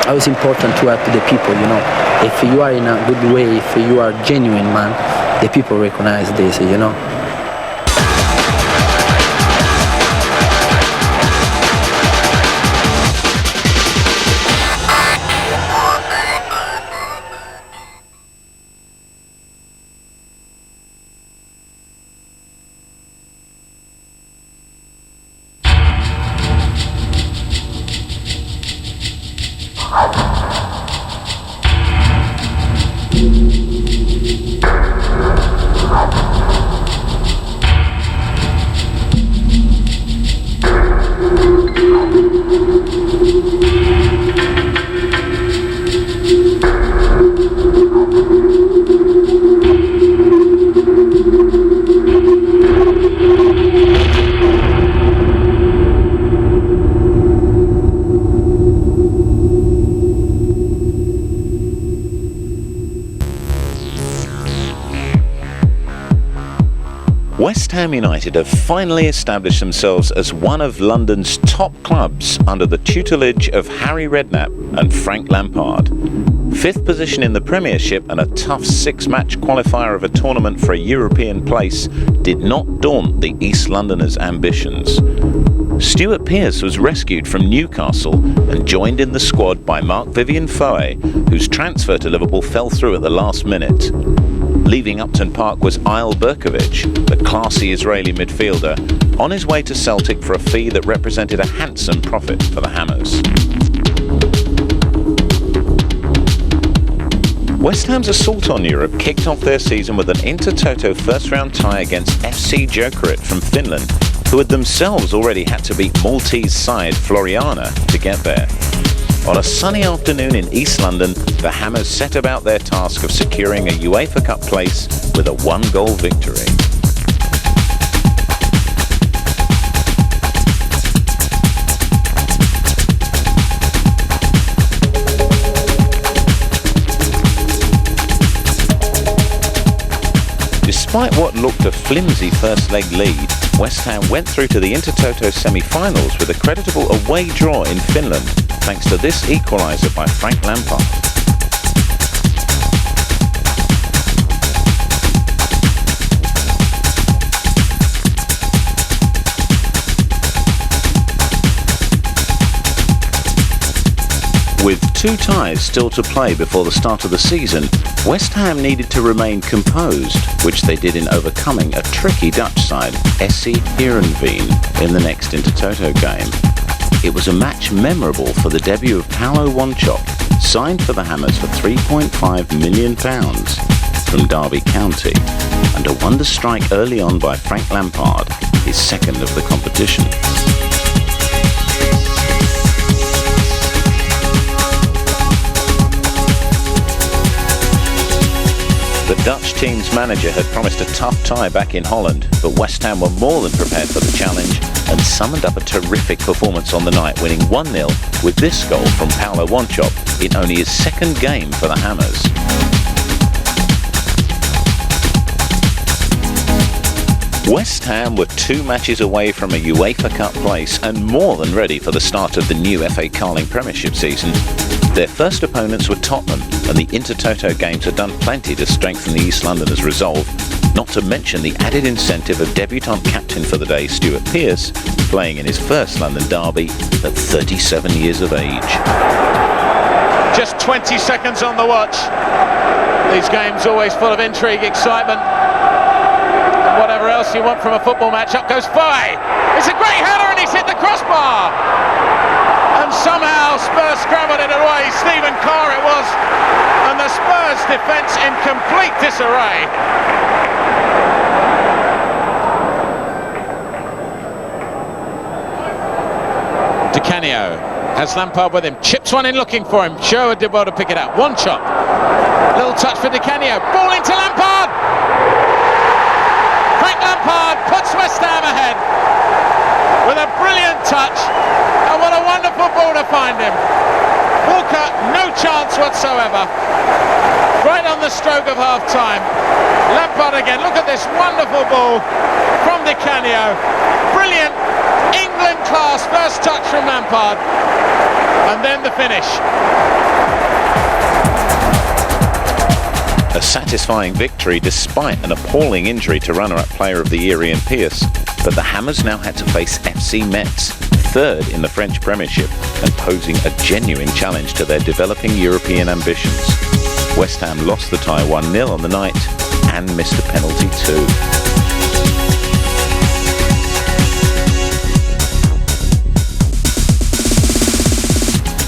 how it's important to help the people, you know. If you are in a good way, if you are genuine, man, the people recognize this, you know. West Ham United have finally established themselves as one of London's top clubs under the tutelage of Harry Redknapp and Frank Lampard. Fifth position in the Premiership and a tough six-match qualifier of a tournament for a European place did not daunt the East Londoners' ambitions. Stuart Pearce was rescued from Newcastle and joined in the squad by Marc-Vivien Foé, whose transfer to Liverpool fell through at the last minute. Leaving Upton Park was Ail Berkovic, the classy Israeli midfielder, on his way to Celtic for a fee that represented a handsome profit for the Hammers. West Ham's assault on Europe kicked off their season with an inter-toto first-round tie against FC Jokerit from Finland, who had themselves already had to beat Maltese side Floriana to get there. On a sunny afternoon in East London, the Hammers set about their task of securing a UEFA Cup place with a one-goal victory. Despite what looked a flimsy first-leg lead, West Ham went through to the Intertoto semi-finals with a creditable away draw in Finland, thanks to this equaliser by Frank Lampard. With two ties still to play before the start of the season, West Ham needed to remain composed, which they did in overcoming a tricky Dutch side, SC Heerenveen, in the next Intertoto game. It was a match memorable for the debut of Paulo Wanchope, signed for the Hammers for £3.5 million from Derby County, and a wonder strike early on by Frank Lampard, his second of the competition. The Dutch team's manager had promised a tough tie back in Holland, but West Ham were more than prepared for the challenge and summoned up a terrific performance on the night, winning 1-0 with this goal from Paulo Wanchope in only his second game for the Hammers. West Ham were 2 matches away from a UEFA Cup place and more than ready for the start of the new FA Carling Premiership season. Their first opponents were Tottenham, and the Intertoto games had done plenty to strengthen the East Londoners' resolve, not to mention the added incentive of debutant captain for the day Stuart Pearce, playing in his first London derby at 37 years of age. Just 20 seconds on the watch. These games always full of intrigue, excitement, and whatever else you want from a football match. Up goes Foé. It's a great header and he's hit the crossbar. And somehow Spurs scrambled it away. Stephen Carr it was. And the Spurs defence in complete disarray. Di Canio has Lampard with him. Chips one in looking for him. Sherwood did well to pick it up. Wanchope. Little touch for Di Canio. Ball into Lampard. Frank Lampard puts West Ham ahead with a brilliant touch. And what a wonderful ball to find him. Walker, no chance whatsoever. Right on the stroke of half-time. Lampard again. Look at this wonderful ball from Di Canio. Brilliant England class first touch from Lampard. And then the finish. A satisfying victory despite an appalling injury to runner-up player of the year Ian Pearce, but the Hammers now had to face FC Metz, third in the French Premiership and posing a genuine challenge to their developing European ambitions. West Ham lost the tie 1-0 on the night and missed a penalty too.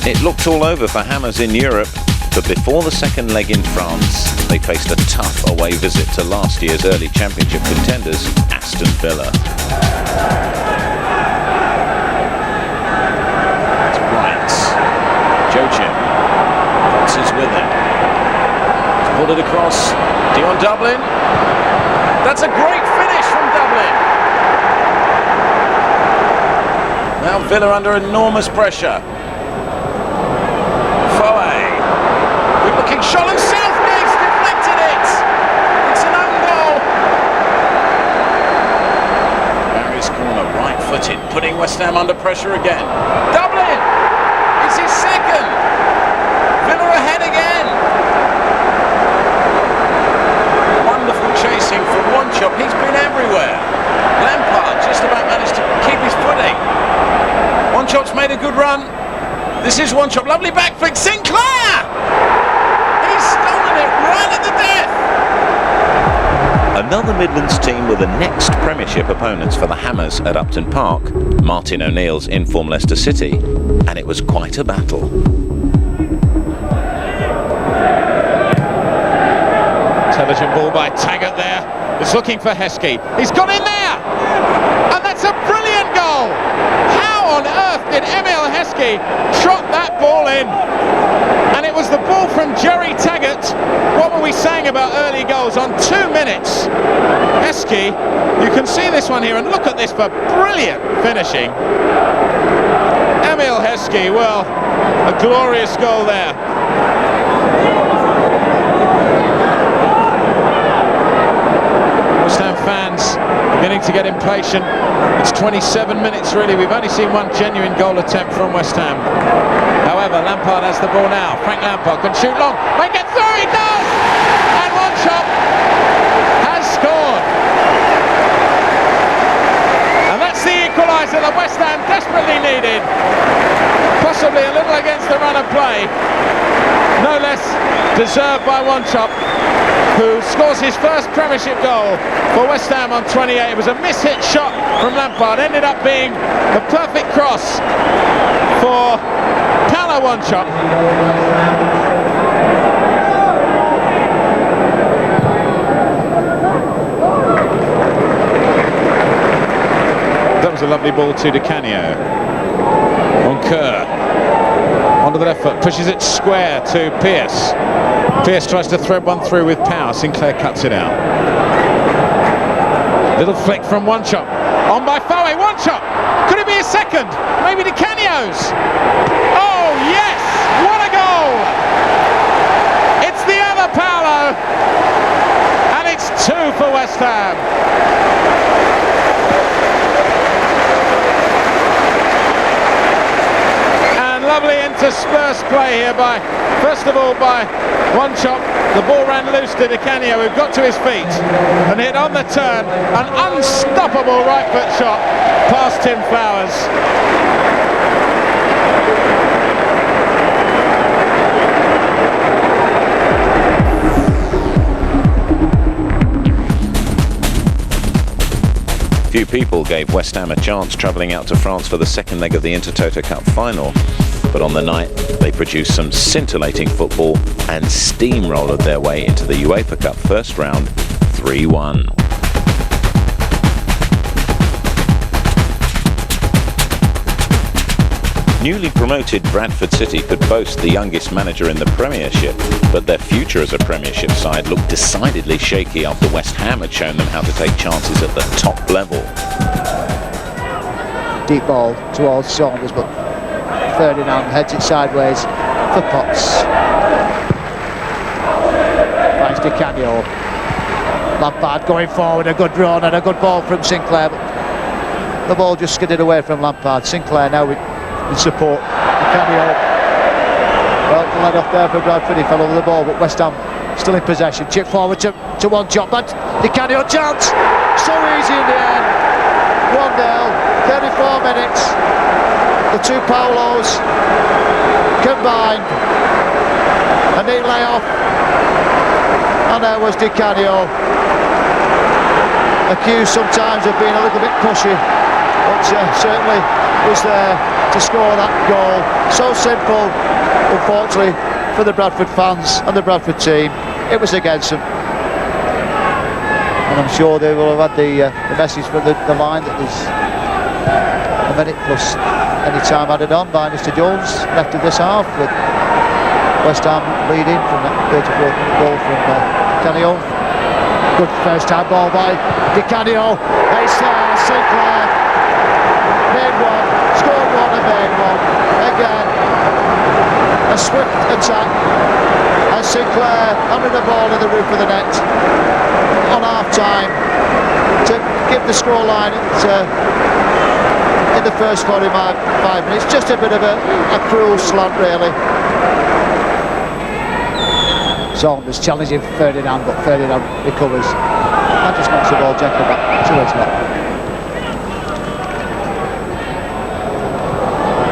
It looked all over for Hammers in Europe, but before the second leg in France, they faced a tough away visit to last year's early championship contenders, Aston Villa. To Wright. Joachim. Watts is with him. He's pulled it across. Dion Dublin. That's a great finish from Dublin. Now Villa under enormous pressure. Good-looking shot and Southgate's deflected it! It's an own goal! Barry's corner, right-footed, putting West Ham under pressure again. Dublin! It's his second! Villa ahead again! Wonderful chasing from Wanchop, he's been everywhere. Lampard just about managed to keep his footing. Wanchop's made a good run. This is Wanchop, lovely back flick, Sinclair! Right at the death! Another Midlands team were the next Premiership opponents for the Hammers at Upton Park, Martin O'Neill's informed Leicester City, and it was quite a battle. Intelligent ball by Taggart there. He's looking for Heskey. He's got in there! And that's a brilliant goal! How on earth did Emil Heskey trot that ball in? And it was the ball from Jerry Taggart. What were we saying about early goals on 2 minutes? Heskey, you can see this one here, and look at this for brilliant finishing. Emil Heskey, well, a glorious goal there. West Ham fans beginning to get impatient. It's 27 minutes really. We've only seen one genuine goal attempt from West Ham. However, Lampard has the ball now. Frank Lampard can shoot long. May get through, he does! And Wanchop has scored. And that's the equaliser that West Ham desperately needed. Possibly a little against the run of play. No less deserved by Wanchop, who scores his first Premiership goal for West Ham on 28. It was a miss-hit shot from Lampard. Ended up being the perfect cross for Paolo Wanchop. That was a lovely ball to Di Canio. On Kerr. Onto the left foot, pushes it square to Pearce. Pearce tries to thread one through with power. Sinclair cuts it out. Little flick from Wanchop. On by Foe. Wanchop! Could it be a second? Maybe Di Canio's. Oh yes! What a goal! It's the other Paolo, and it's 2 for West Ham. And lovely interspersed play here by, first of all, by Wanchop. The ball ran loose to Di Canio, who got to his feet and hit on the turn an unstoppable right foot shot past Tim Flowers. Few people gave West Ham a chance travelling out to France for the second leg of the Intertoto Cup final, but on the night they produced some scintillating football and steamrolled their way into the UEFA Cup first round 3-1. Newly promoted Bradford City could boast the youngest manager in the Premiership, but their future as a Premiership side looked decidedly shaky after West Ham had shown them how to take chances at the top level. Deep ball towards Saunders, but Ferdinand heads it sideways for Potts. Finds Di Canio. Lampard going forward, a good run and a good ball from Sinclair, but the ball just skidded away from Lampard. Sinclair now with support. Di Canio Well, led off there for Bradford, he fell over the ball, but West Ham still in possession. Chip forward to one job, but Di Canio chance! So easy in the end. 1-0, 34 minutes. The two Paulos combined. A neat layoff. And there was Di Canio. Accused sometimes of being a little bit pushy, but certainly was there to score that goal. So simple, unfortunately, for the Bradford fans and the Bradford team. It was against them. And I'm sure they will have had the message from the line that there's a minute plus any time added on by Mr Jones left of this half, with West Ham leading from that 34th minute goal from Canio. Good first time ball by Di Canio. It's Sinclair made one, scored one and made one. Again, a swift attack, and Sinclair under the ball in the roof of the net on half time to give the scoreline in the first 45 minutes. Just a bit of a cruel slant, really. Saunders challenging Ferdinand, but Ferdinand recovers and just knocks the ball gently back to his net.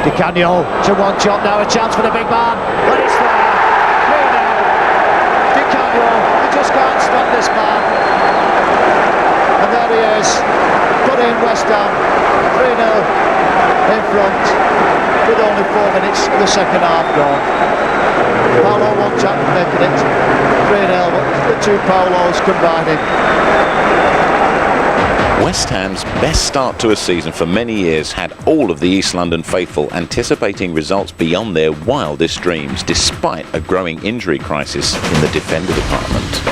Di Canio to one shot, now a chance for the big man, but it's there. 3-0. Di Canio, they just can't stop this man. And there he is, put in West Ham, 3-0 in front, with only 4 minutes of the second half gone. Paulo one chap making it 3-0, but the two Paulos combining. West Ham's best start to a season for many years had all of the East London faithful anticipating results beyond their wildest dreams, despite a growing injury crisis in the defender department.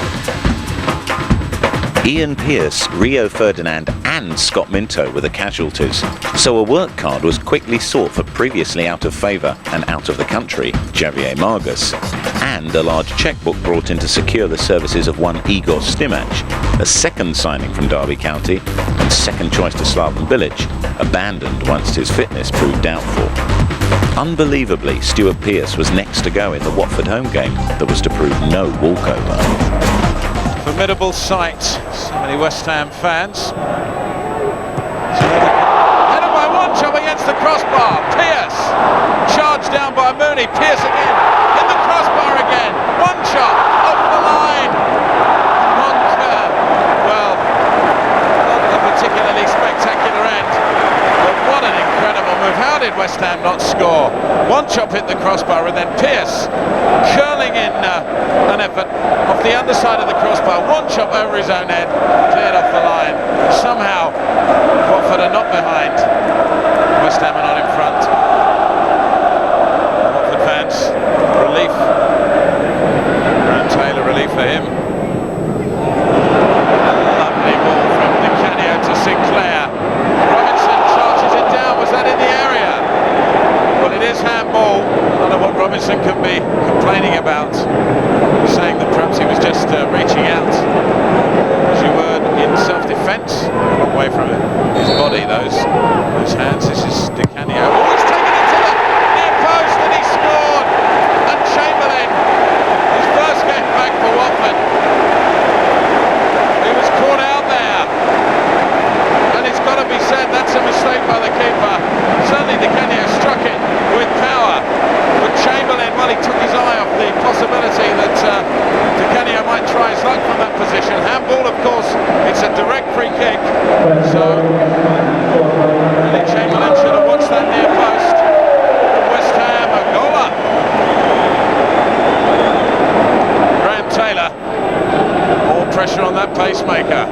Ian Pearce, Rio Ferdinand and Scott Minto were the casualties, so a work card was quickly sought for previously out of favour and out of the country Javier Margus, and a large chequebook brought in to secure the services of one Igor Stimac, a second signing from Derby County and second choice to Slaven Bilic, abandoned once his fitness proved doubtful. Unbelievably, Stuart Pearce was next to go in the Watford home game that was to prove no walkover. Formidable sight, so many West Ham fans. Headed by one chop against the crossbar. Pearce charged down by Mooney. Pearce again in the crossbar again. One shot off the line. Monker. Well, not a particularly spectacular end, but what an incredible move. How did West Ham not score? One chop hit the crossbar and then Pearce curling in an effort off the underside of the crossbar. One chop over his own head, cleared off the line. Somehow Watford are not behind. West Ham are not in front. Watford fans, relief. Graham Taylor, relief for him. A lovely ball from Di Canio to Sinclair. Robinson charges it down. Was that in the area? Well, it is handball. I don't know what Robinson could be complaining about, saying that perhaps he was just reaching out, as you were, in self-defence. A long way from it. His body, those hands. This is Di Canio. Oh, he's taken it to the near post and he scored. And Chamberlain, his first game back for Watford, he was caught out there. And it's got to be said, that's a mistake by the keeper. Certainly Di Canio struck it with power, but Chamberlain, well, he took his eye off the possibility that Di Canio might try his luck from that position. Handball, of course, it's a direct free kick, so really Chamberlain should have watched that near post. West Ham, a goal up. Graham Taylor, more pressure on that pacemaker.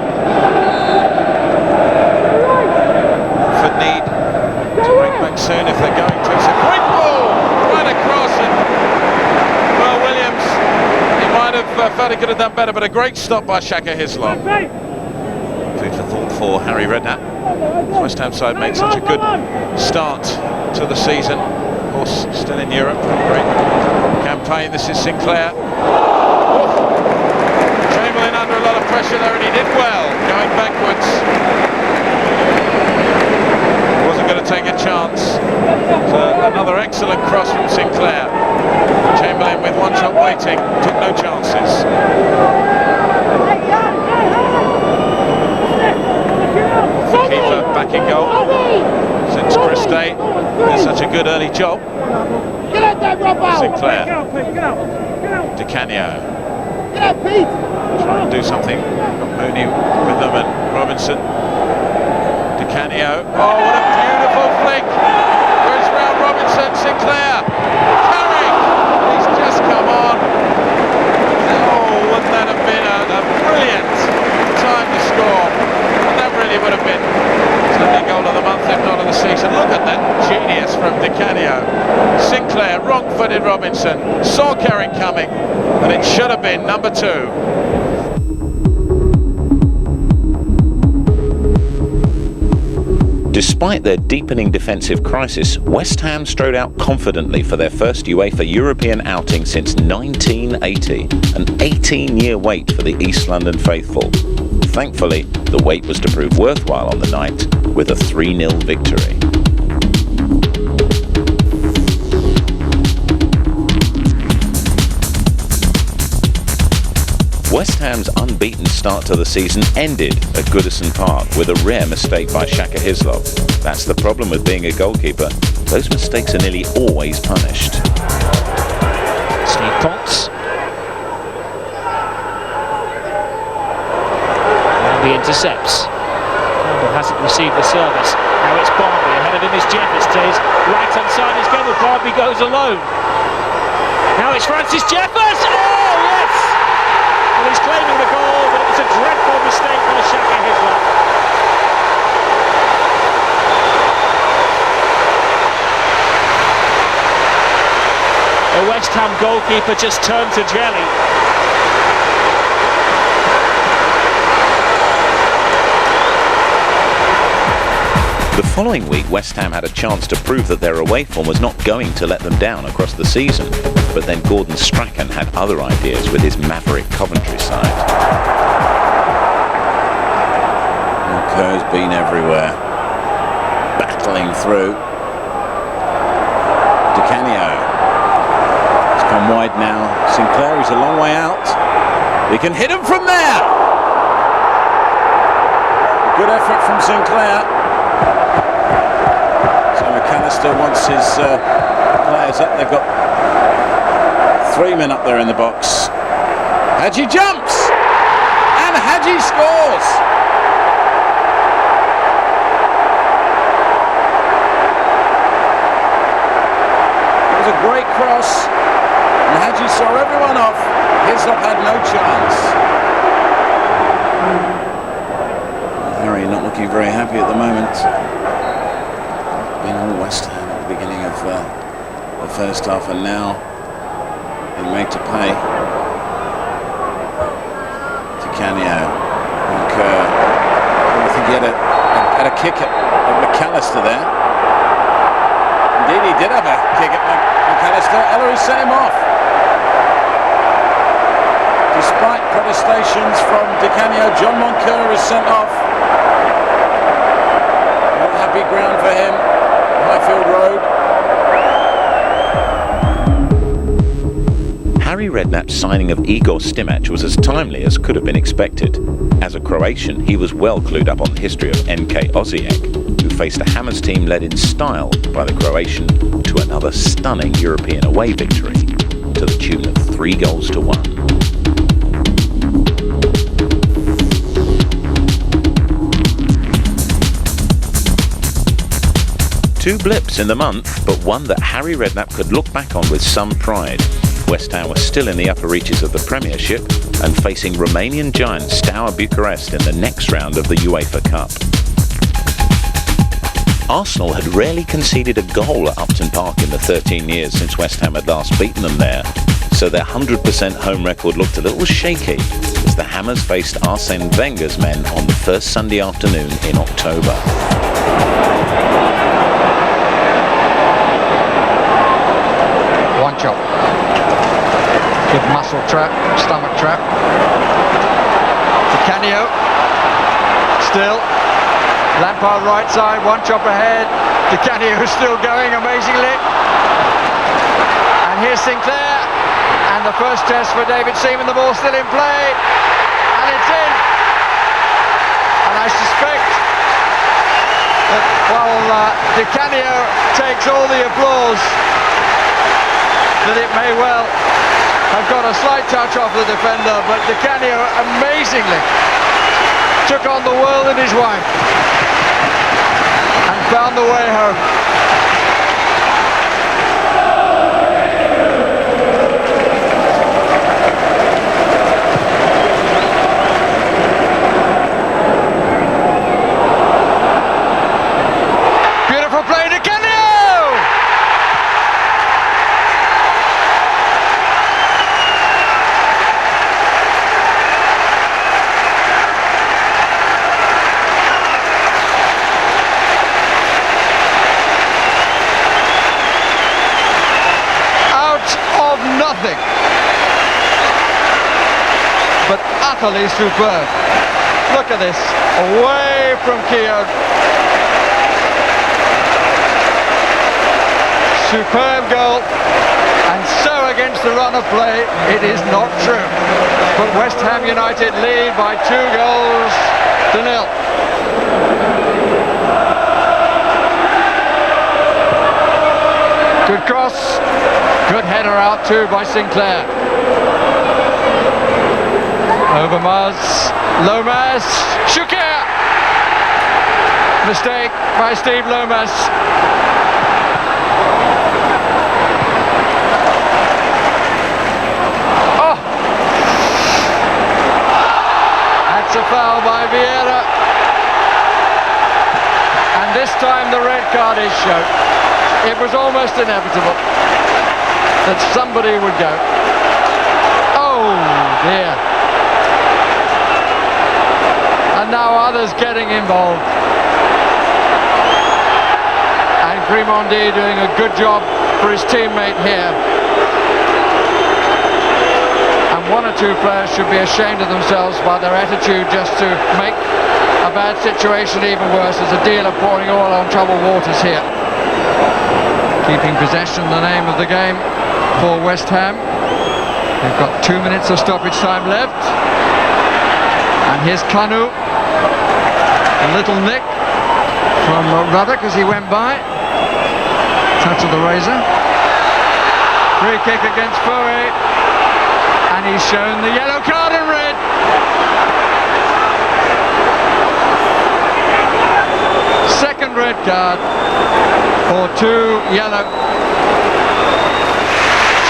Watford need to break back soon if they're going to. It's a quick ball right across, and well, Williams, he might have felt he could have done better, but a great stop by Shaka Hislop. Food for thought for Harry Redknapp. The West Ham side made such a good start to the season. Of course, still in Europe. Great campaign. This is Sinclair. Chamberlain under a lot of pressure there, and he did well going backwards. Wasn't going to take a chance. So another excellent cross from Sinclair. Chamberlain with one shot waiting, took no chances. Keeper back in goal since Chris Day did such a good early job. Sinclair, Di Canio, trying to do something. Mooney with them and Robinson. Di Canio, oh what a beautiful flick! Goes round Robinson, Sinclair, carrying, he's just come on. Oh, wouldn't that have been a brilliant time to score? And that really would have been certainly goal of the month, if not of the season. Look at that genius from Di Canio. Sinclair, wrong-footed Robinson, saw Carrick coming, and it should have been number 2. Despite their deepening defensive crisis, West Ham strode out confidently for their first UEFA European outing since 1980, an 18-year wait for the East London faithful. Thankfully, the wait was to prove worthwhile on the night with a 3-0 victory. West Ham's unbeaten start to the season ended at Goodison Park with a rare mistake by Shaka Hislop. That's the problem with being a goalkeeper. Those mistakes are nearly always punished. Steve Potts. And he intercepts. Campbell hasn't received the service. Now it's Barbie. Ahead of him is Jeffers. Stays right hand side is Campbell. Barbie goes alone. Now it's Francis Jeffers. Oh, yes! Well, he's claiming the goal, but it was a dreadful mistake by Shaka Hislop. The West Ham goalkeeper just turned to jelly. The following week, West Ham had a chance to prove that their away form was not going to let them down across the season. But then Gordon Strachan had other ideas with his maverick Coventry side. Kerr's been everywhere, battling through. Di Canio. He's come wide now. Sinclair is a long way out. He can hit him from there. Good effort from Sinclair. So McAllister wants his players up. They've got 3 men up there in the box. Hadji jumps! And Hadji scores! It was a great cross. And Hadji saw everyone off. Hislop had no chance. Harry not looking very happy at the moment. Been all West Ham at the beginning of the first half, and now been made to pay. Di Canio and Kerr. I think he had a kick at McAllister there. Indeed, he did have a kick at McAllister. Ellery sent him off. Despite protestations from Di Canio, John Moncur is sent off. Not happy ground for him. Highfield Road. Harry Redknapp's signing of Igor Stimac was as timely as could have been expected. As a Croatian, he was well clued up on the history of NK Osijek, who faced a Hammers team led in style by the Croatian to another stunning European away victory, to the tune of 3-1. 2 blips in the month, but one that Harry Redknapp could look back on with some pride. West Ham was still in the upper reaches of the Premiership and facing Romanian giant Steaua Bucharest in the next round of the UEFA Cup. Arsenal had rarely conceded a goal at Upton Park in the 13 years since West Ham had last beaten them there, so their 100% home record looked a little shaky as the Hammers faced Arsene Wenger's men on the first Sunday afternoon in October. One chop. Good muscle trap, stomach trap. Di Canio. Still. Lampard right side, one chop ahead. Di Canio still going amazingly. And here's Sinclair. And the first test for David Seaman, the ball still in play. And it's in. And I suspect that while Di Canio takes all the applause, that it may well have got a slight touch off the defender, but Di Canio amazingly took on the world and his wife and found the way home. Beautiful play, Di Canio! Nothing but utterly superb. Look at this, away from Keogh. Superb goal, and so against the run of play, it is not true. But West Ham United lead by 2-0. Good cross. Good header out too by Sinclair. Over Mars, Lomas, Shuker! Mistake by Steve Lomas. Oh! That's a foul by Vieira. And this time the red card is shown. It was almost inevitable that somebody would go. Oh dear. And now others getting involved. And Grimondi doing a good job for his teammate here. And one or two players should be ashamed of themselves by their attitude just to make a bad situation even worse. There's a deal of pouring oil on troubled waters here. Keeping possession, the name of the game for West Ham. They've got 2 minutes of stoppage time left. And here's Kanu. A little nick from Ruddock as he went by. Touch of the razor. Free kick against Foe. And he's shown the yellow card in red. Second red card for 2 yellow.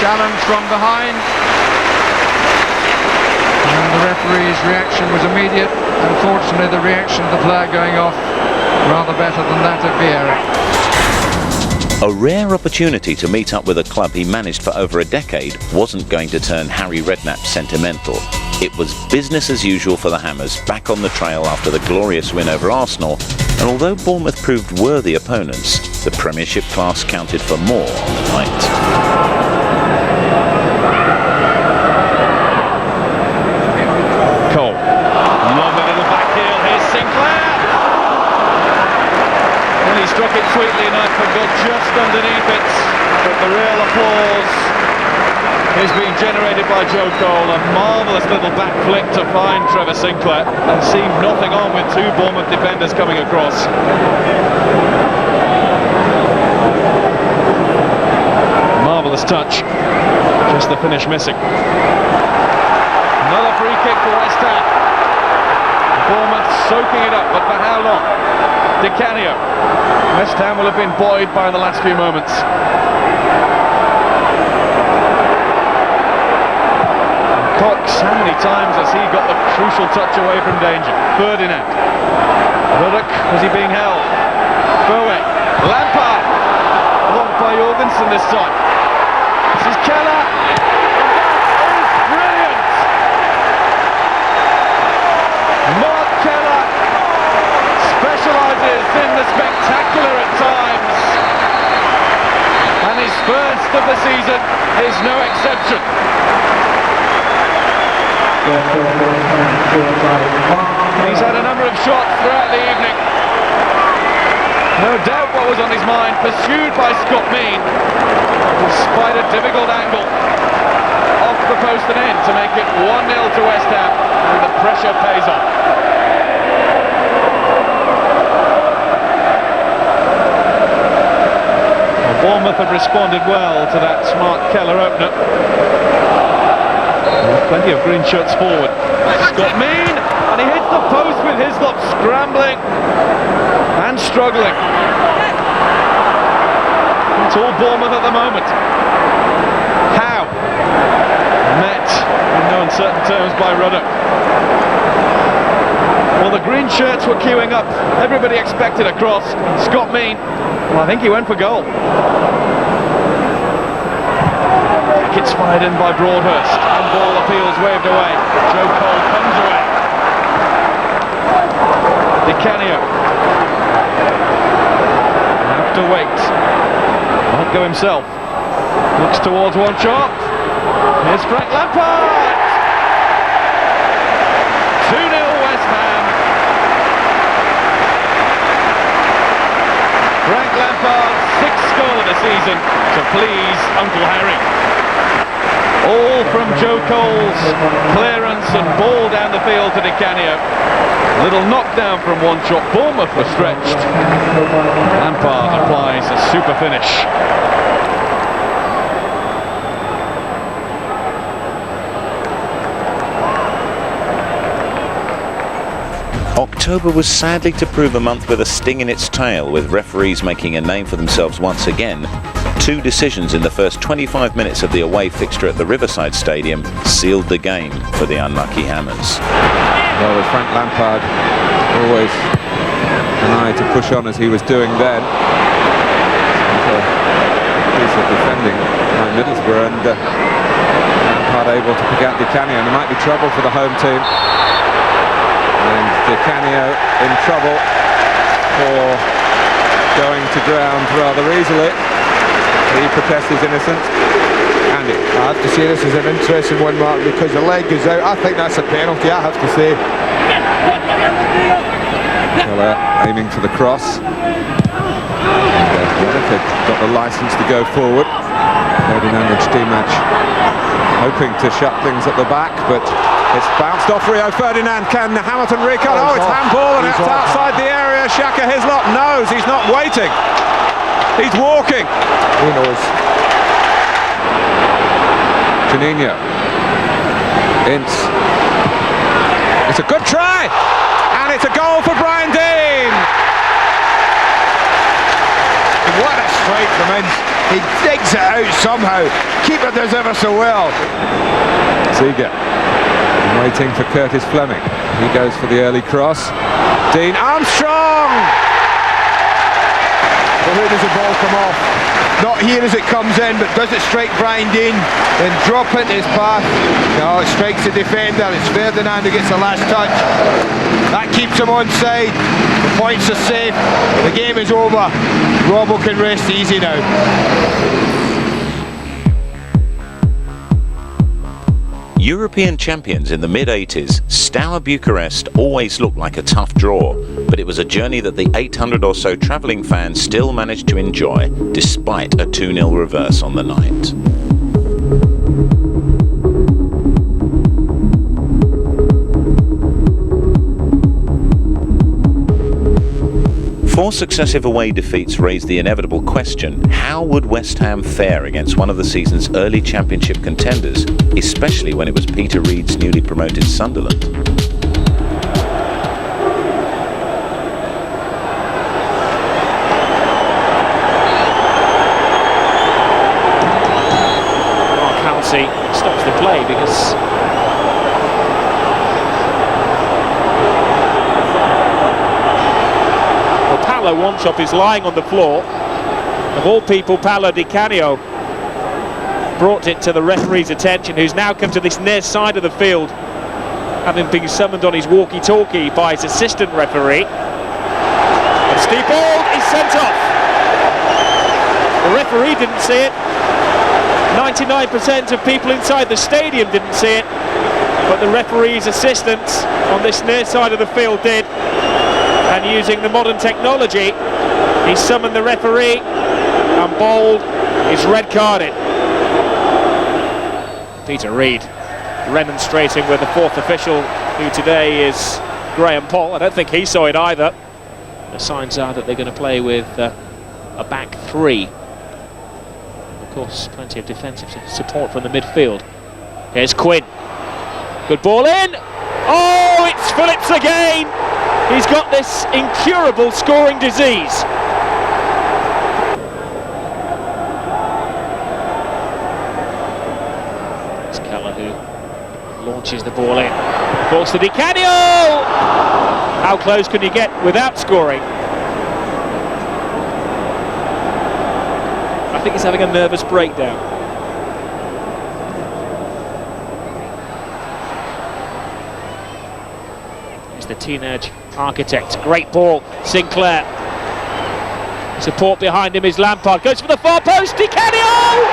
Challenge from behind, and the referee's reaction was immediate. Unfortunately, the reaction of the player going off rather better than that of Vieira. A rare opportunity to meet up with a club he managed for over a decade wasn't going to turn Harry Redknapp sentimental. It was business as usual for the Hammers, back on the trail after the glorious win over Arsenal, and although Bournemouth proved worthy opponents, the Premiership class counted for more on the night. Cole. Longer to the back heel. Here's Sinclair. And he struck it sweetly enough and got just underneath it. But the real applause is being generated by Joe Cole. A marvellous little back flick to find Trevor Sinclair and seemed nothing on with 2 Bournemouth defenders coming across. Marvellous touch. Just the finish missing. Another free kick for West Ham. Bournemouth soaking it up, but for how long? Di Canio. West Ham will have been buoyed by the last few moments. Cox, how many times has he got the crucial touch away from danger? Ferdinand. Ruddock, was he being held? Bowe. Lampard. Blocked by Jorgensen this time. This is Keller. Mark Keller specialises in the spectacular at times, and his first of the season is no exception. He's had a number of shots throughout the evening, No doubt what was on his mind, pursued by Scott Mean, despite a difficult angle off the post and in to make it 1-0 to West Ham, and the pressure pays off. Well, Bournemouth have responded well to that smart Keller opener. Plenty of green shirts forward. Scott Mean, and he hits the post with Hislop, scrambling and struggling. It's all Bournemouth at the moment. How? Met in no uncertain terms by Ruddock. Well, the green shirts were queuing up. Everybody expected a cross. Scott Mean, well, I think he went for goal. It's fired in by Broadhurst. And ball appeals waved away. Joe Cole comes away. Di Canio. Have to wait. Might go himself. Looks towards one shot. Here's Frank Lampard. 2-0 West Ham. Frank Lampard's 6th goal of the season to please Uncle Harry. All from Joe Cole's clearance and ball down the field to Di Canio. Little knockdown from one shot. Bournemouth were stretched. Lampard applies a super finish. October was sadly to prove a month with a sting in its tail, with referees making a name for themselves once again. 2 decisions in the first 25 minutes of the away fixture at the Riverside Stadium sealed the game for the unlucky Hammers. Well, with Frank Lampard always an eye to push on as he was doing then. A piece of defending by Middlesbrough, and Lampard able to pick out Di Canio, and there might be trouble for the home team. And Di Canio in trouble for going to ground rather easily. He protests his innocence. Andy? I have to say this is an interesting one, Mark, because the leg goes out. I think that's a penalty, I have to say. Keller aiming for the cross. They've got the licence to go forward. Ferdinand and Stimac hoping to shut things at the back, but it's bounced off Rio Ferdinand. Can Hamilton recall? Oh, it's handball, and it's outside the area. Shaka Hislop knows he's not waiting. He's walking. Who knows? Janino. Ince. It's a good try, and it's a goal for Brian Dean. What a strike from Ince. He digs it out somehow. Keeper does ever so well. Ziga waiting for Curtis Fleming. He goes for the early cross. Dean Armstrong. But where does the ball come off? Not here as it comes in, but does it strike Brian Dean? Then drop into his path. No, it strikes the defender. It's Ferdinand who gets the last touch. That keeps him onside. The points are safe. The game is over. Robbo can rest easy now. European champions in the mid-80s, Steaua Bucharest always looked like a tough draw, but it was a journey that the 800 or so travelling fans still managed to enjoy, despite a 2-0 reverse on the night. Four successive away defeats raised the inevitable question: how would West Ham fare against one of the season's early championship contenders, especially when it was Peter Reid's newly promoted Sunderland? Mark Halsey stops the play because Paolo Wanchop is lying on the floor. Of all people, Paolo Di Canio brought it to the referee's attention, who's now come to this near side of the field, having been summoned on his walkie-talkie by his assistant referee. And Steve Ball is sent off. The referee didn't see it. 99% of people inside the stadium didn't see it, but the referee's assistants on this near side of the field did. And using the modern technology, he He summoned the referee, and Bold is red carded. Peter Reid remonstrating with the fourth official, who today is Graham Paul. I don't think he saw it either. The signs are that they're going to play with a back three. Of course, plenty of defensive support from the midfield. Here's Quinn. Good ball in. Oh, it's Phillips again. He's got this incurable scoring disease. It's Keller who launches the ball in. Balls to Di Canio. How close can you get without scoring? I think he's having a nervous breakdown. He's the teenage architect. Great ball, Sinclair. Support behind him is Lampard. Goes for the far post, Di Canio!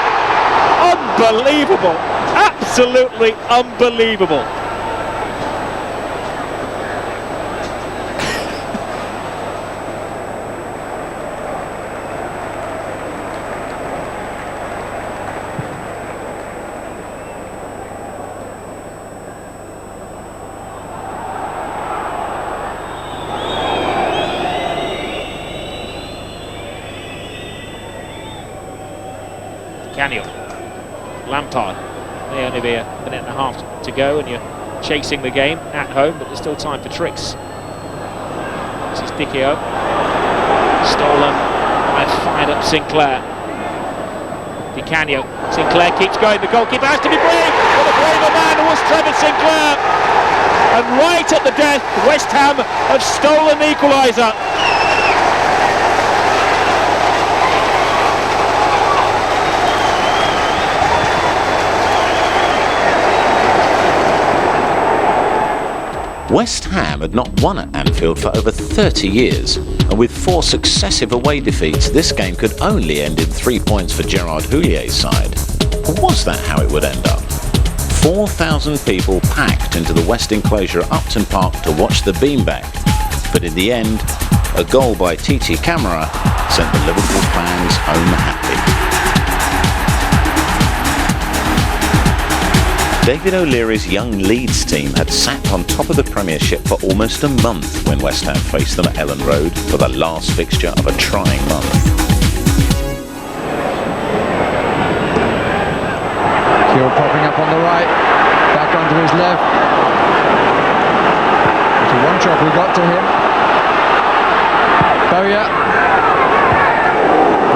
Unbelievable! Absolutely unbelievable. Canio, Lampard, may only be a minute and a half to go and you're chasing the game at home, but there's still time for tricks. This is Dicchio, stolen by fired up Sinclair. Di Canio, Sinclair keeps going, the goalkeeper has to be brave, but the braver man was Trevor Sinclair. And right at the death, West Ham have stolen the equaliser. West Ham had not won at Anfield for over 30 years, and with 4 successive away defeats, this game could only end in 3 points for Gerard Houlier's side. Or was that how it would end up? 4,000 people packed into the West Enclosure at Upton Park to watch the beanbag, but in the end, a goal by Titi Camara sent the Liverpool fans home happy. David O'Leary's young Leeds team had sat on top of the Premiership for almost a month when West Ham faced them at Ellen Road for the last fixture of a trying month. Keel popping up on the right, back onto his left. It's a one shot we got to him. Bowyer.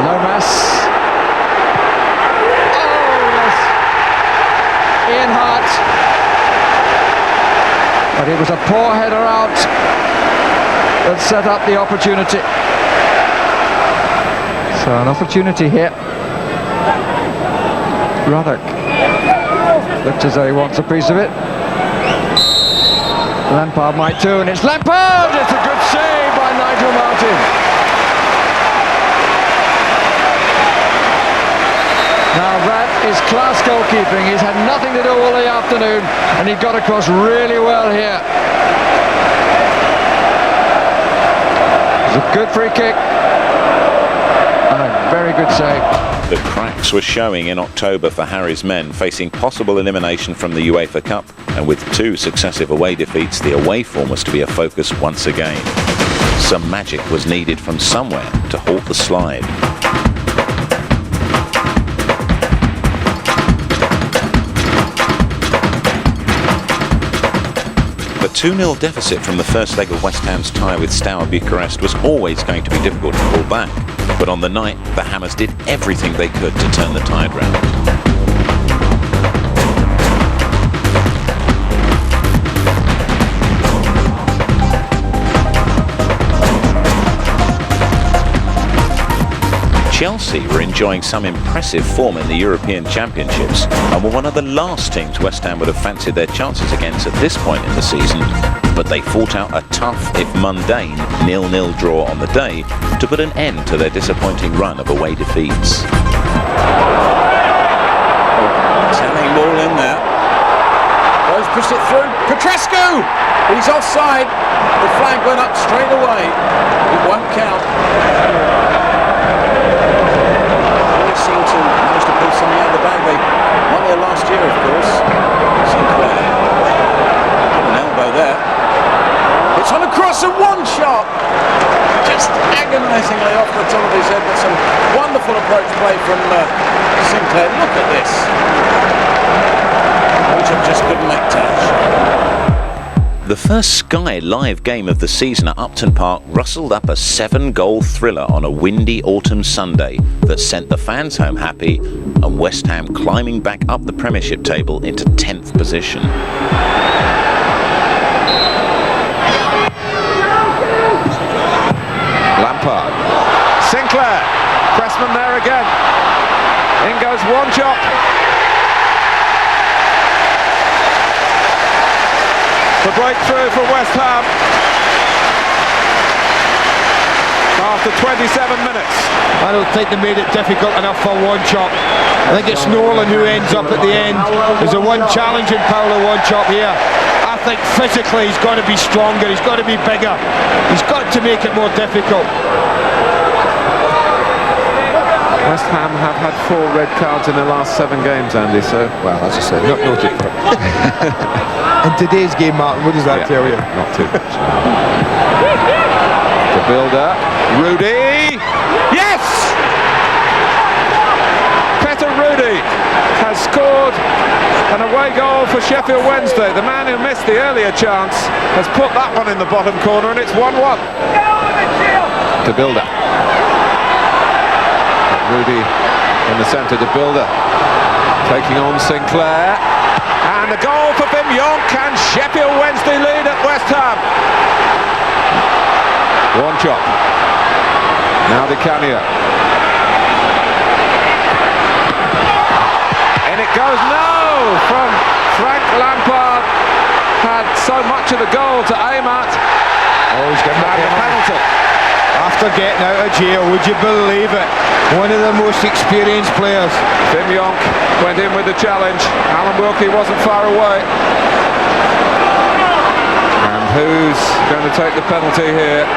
Lomas. Ian Hart, but it was a poor header out that set up the opportunity. So an opportunity here. Ruddock looks as though he wants a piece of it. Lampard might too, and it's Lampard! It's a good save by Nigel Martin. Now that is class goalkeeping. He's had nothing to do all the afternoon, and he got across really well here. It's a good free kick and a very good save. The cracks were showing in October for Harry's men, facing possible elimination from the UEFA Cup, and with 2 successive away defeats, the away form was to be a focus once again. Some magic was needed from somewhere to halt the slide. A 2-0 deficit from the first leg of West Ham's tie with Steaua Bucharest was always going to be difficult to pull back, but on the night the Hammers did everything they could to turn the tide round. Chelsea were enjoying some impressive form in the European Championships and were one of the last teams West Ham would have fancied their chances against at this point in the season, but they fought out a tough, if mundane, 0-0 draw on the day to put an end to their disappointing run of away defeats. Telling ball in there. Rose pushed it through. Petrescu! He's offside. The flag went up straight away. It won't count. seem to manage to pull something out of the bag. They won there last year, of course. Sinclair. An elbow there. It's on a cross and one shot. Just agonisingly off the top of his head, but some wonderful approach play from Sinclair. Look at this. Which just couldn't make touch. The first Sky live game of the season at Upton Park rustled up a 7-goal thriller on a windy autumn Sunday that sent the fans home happy and West Ham climbing back up the Premiership table into 10th position. Lampard. Sinclair. Pressman there again. In goes Wanchop. The breakthrough for West Ham after 27 minutes. I don't think they made it difficult enough for Wanchop. I think it's Nolan who ends up at the end. There's the one challenging Paulo Wanchop here. I think physically he's got to be stronger, he's got to be bigger. He's got to make it more difficult. West Ham have had 4 red cards in their last 7 games, Andy, so... Well, as I said, not noted for it. In today's game, Martin, what does that tell you? Not too much. The builder, Rudy! Yes! Peter Rudy has scored an away goal for Sheffield Wednesday. The man who missed the earlier chance has put that one in the bottom corner, and it's 1-1. The builder. Rudy in the centre, the builder taking on Sinclair, and the goal for Bim Yonk, and Sheffield Wednesday lead at West Ham. Wanchop, now Di Canio, and it goes no from Frank Lampard. Had so much of the goal to aim at. Oh, he's getting a penalty. After getting out of jail, would you believe it? One of the most experienced players. Bim Yonk went in with the challenge. Alan Wilkie wasn't far away. And who's going to take the penalty here?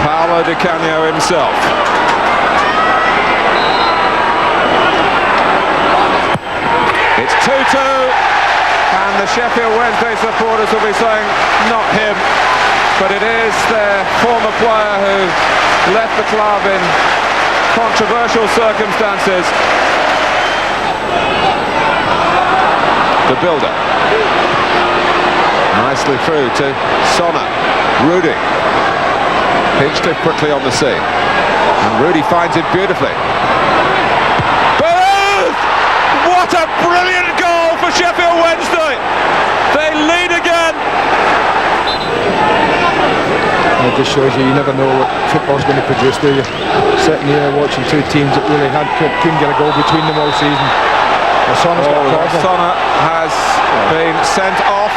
Paolo Di Canio himself. It's 2-2, and the Sheffield Wednesday supporters will be saying, not him. But it is their former player who left the club in controversial circumstances. The builder. Nicely through to Sonner. Rudy. Hinchcliffe quickly on the scene. And Rudy finds it beautifully. Booth! What a brilliant goal for Sheffield Wednesday! They lead again! It just shows you never know what football's going to produce, do you? Sitting here watching 2 teams that really couldn't get a goal between them all season. Sonner has been sent off,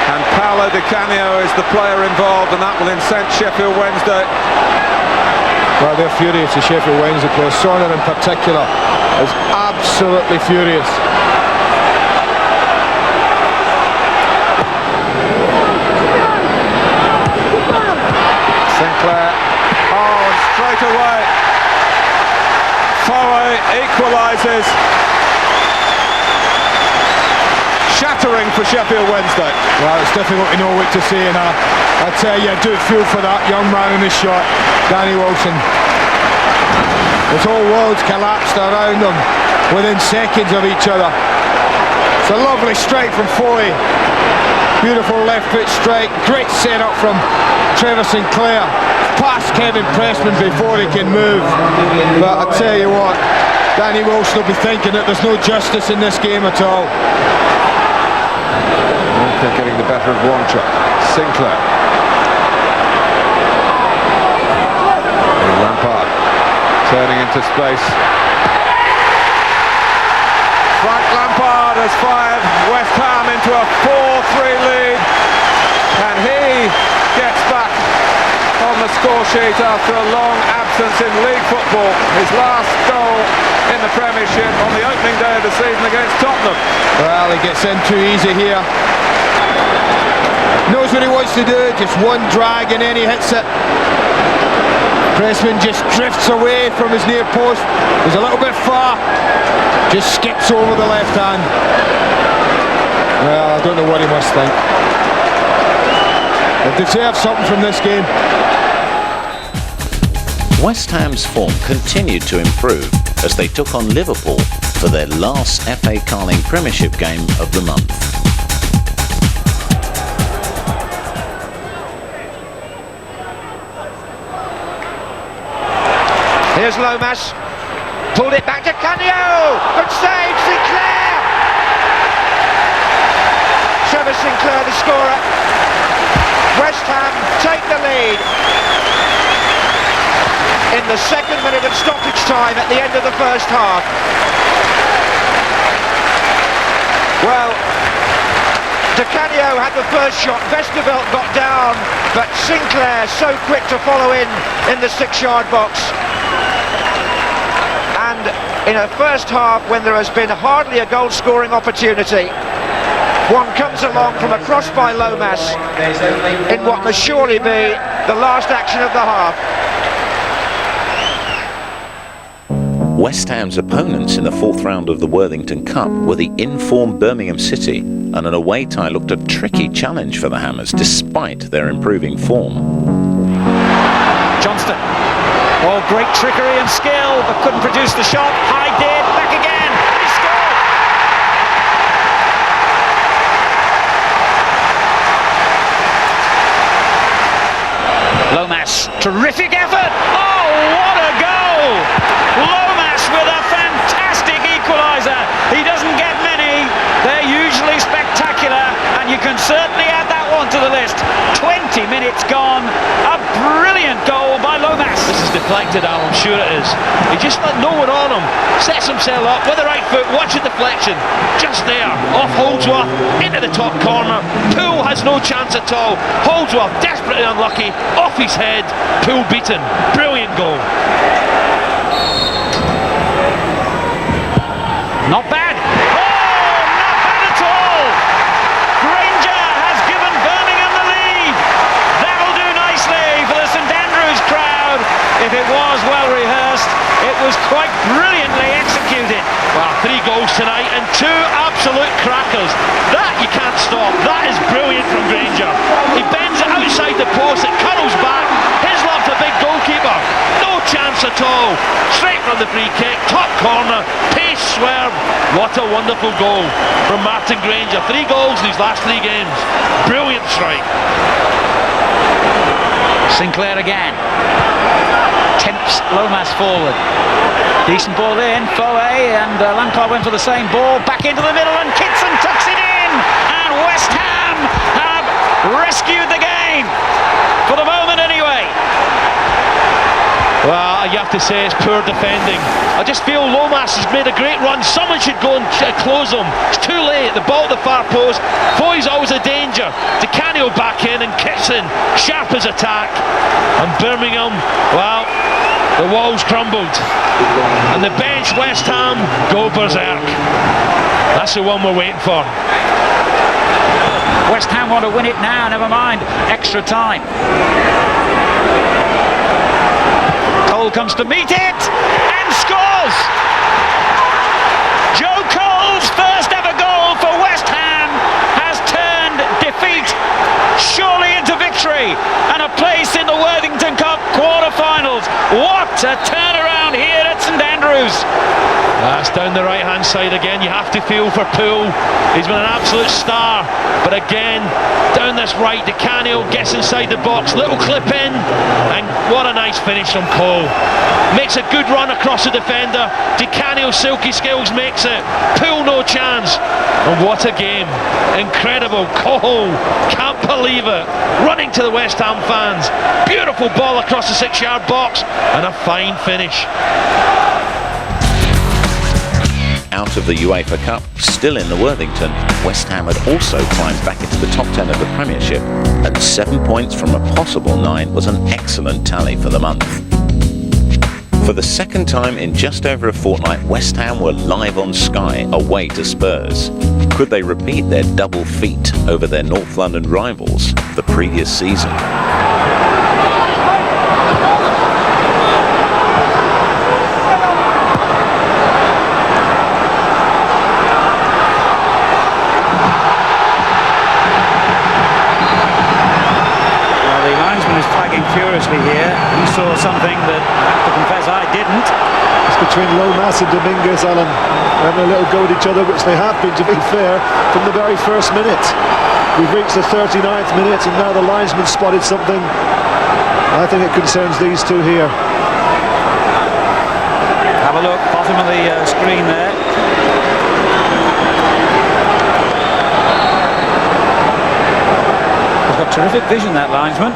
and Paolo Di Canio is the player involved, and that will incense Sheffield Wednesday. Well, they're furious, the Sheffield Wednesday players. Sonner in particular is absolutely furious. Sinclair, and straight away Foray equalises. Shattering for Sheffield Wednesday. Well, it's difficult to know what to say, and I tell you, I do feel for that young man in the shot, Danny Wilson. His whole world's collapsed around him within seconds of each other. It's a lovely strike from Foy. Beautiful left foot strike, great set-up from Trevor Sinclair, past Kevin Pressman before he can move. But I tell you what, Danny Wilson will be thinking that there's no justice in this game at all. They're getting the better of Wanchop. Sinclair. Lampard turning into space. Frank Lampard has fired West Ham into a 4-3 lead, and he gets back on the score sheet after a long absence in league football. His last goal in the Premiership on the opening day of the season against Tottenham. Well, he gets in too easy here. Knows what he wants to do, just one drag and then he hits it. Pressman just drifts away from his near post. He's a little bit far. Just skips over the left hand. Well, I don't know what he must think. They deserve something from this game. West Ham's form continued to improve as they took on Liverpool for their last FA Carling Premiership game of the month. Here's Lomas, pulled it back to Canio, good save, Sinclair! Trevor Sinclair the scorer. West Ham take the lead in the second minute of stoppage time at the end of the first half. Well, Di Canio had the first shot, Westerveld got down, but Sinclair so quick to follow in the 6-yard box. And in a first half when there has been hardly a goal-scoring opportunity, one comes along from a cross by Lomas in what must surely be the last action of the half. West Ham's opponents in the fourth round of the Worthington Cup were the in-form Birmingham City, and an away tie looked a tricky challenge for the Hammers despite their improving form. Johnston. Oh, great trickery and skill, but couldn't produce the shot. Hyde did, back again, and he scored! Lomas, terrific effort! Oh, what a goal! Lomas with a fantastic equaliser. He doesn't get many, they're usually spectacular, and you can certainly add that one to the list. 20 minutes gone, a brilliant goal by Lomas. This is deflected, Al, I'm sure it is. He just let no one on him, sets himself up with the right foot, watch the deflection, just there, off Holdsworth, into the top corner. Poole has no chance at all. Holdsworth desperately unlucky, off his head, Poole beaten. Brilliant goal. Not bad. Oh, not bad at all. Granger has given Birmingham the lead. That'll do nicely for the St Andrews crowd. If it was well rehearsed, it was quite brilliantly executed. Wow, 3 goals tonight and 2 absolute crackers. That you can't stop. That is brilliant from Granger. He bends it outside the post, it curls back. Hislop's a big goalkeeper. No chance at all. Straight from the free kick, top corner, pace swerve. What a wonderful goal from Martin Granger. 3 goals in these last 3 games. Brilliant strike. Sinclair again. Tempts Lomas forward. Decent ball in, Foe, and Lampard went for the same ball. Back into the middle, and Kitson tucks it in. And West Ham have rescued the game. For the moment, anyway. Well, you have to say it's poor defending. I just feel Lomas has made a great run. Someone should go and close him. It's too late. The ball at the far post. Foy's always a danger. Di Canio back in and Kitson sharp as attack. And Birmingham, well, the walls crumbled. And the bench, West Ham, go berserk. That's the one we're waiting for. West Ham want to win it now, never mind extra time. Cole comes to meet it and scores! Joe Cole's first ever goal for West Ham has turned defeat surely into victory and a place in the Worthington Cup quarter-finals. What a turnaround here at St Andrews! That's down the right hand side again. You have to feel for Poole. He's been an absolute star, but again down this right, Di Canio gets inside the box, little clip in, and what a nice finish from Cole. Makes a good run across the defender. Di Canio's silky skills makes it. Poole no chance. And what a game. Incredible. Cole, can't believe it. Running to the West Ham fans. Beautiful ball across the 6-yard box and a fine finish. Out of the UEFA Cup, still in the Worthington, West Ham had also climbed back into the top 10 of the Premiership, and 7 points from a possible 9 was an excellent tally for the month. For the second time in just over a fortnight, West Ham were live on Sky away to Spurs. Could they repeat their double feat over their North London rivals the previous season? something that I have to confess I didn't. It's between Lomas and Dominguez, Alan. They're having a little go at each other, which they have been, to be fair, from the very first minute. We've reached the 39th minute, and now the linesman spotted something. I think it concerns these two here. Have a look, bottom of the screen there. He's got terrific vision, that linesman.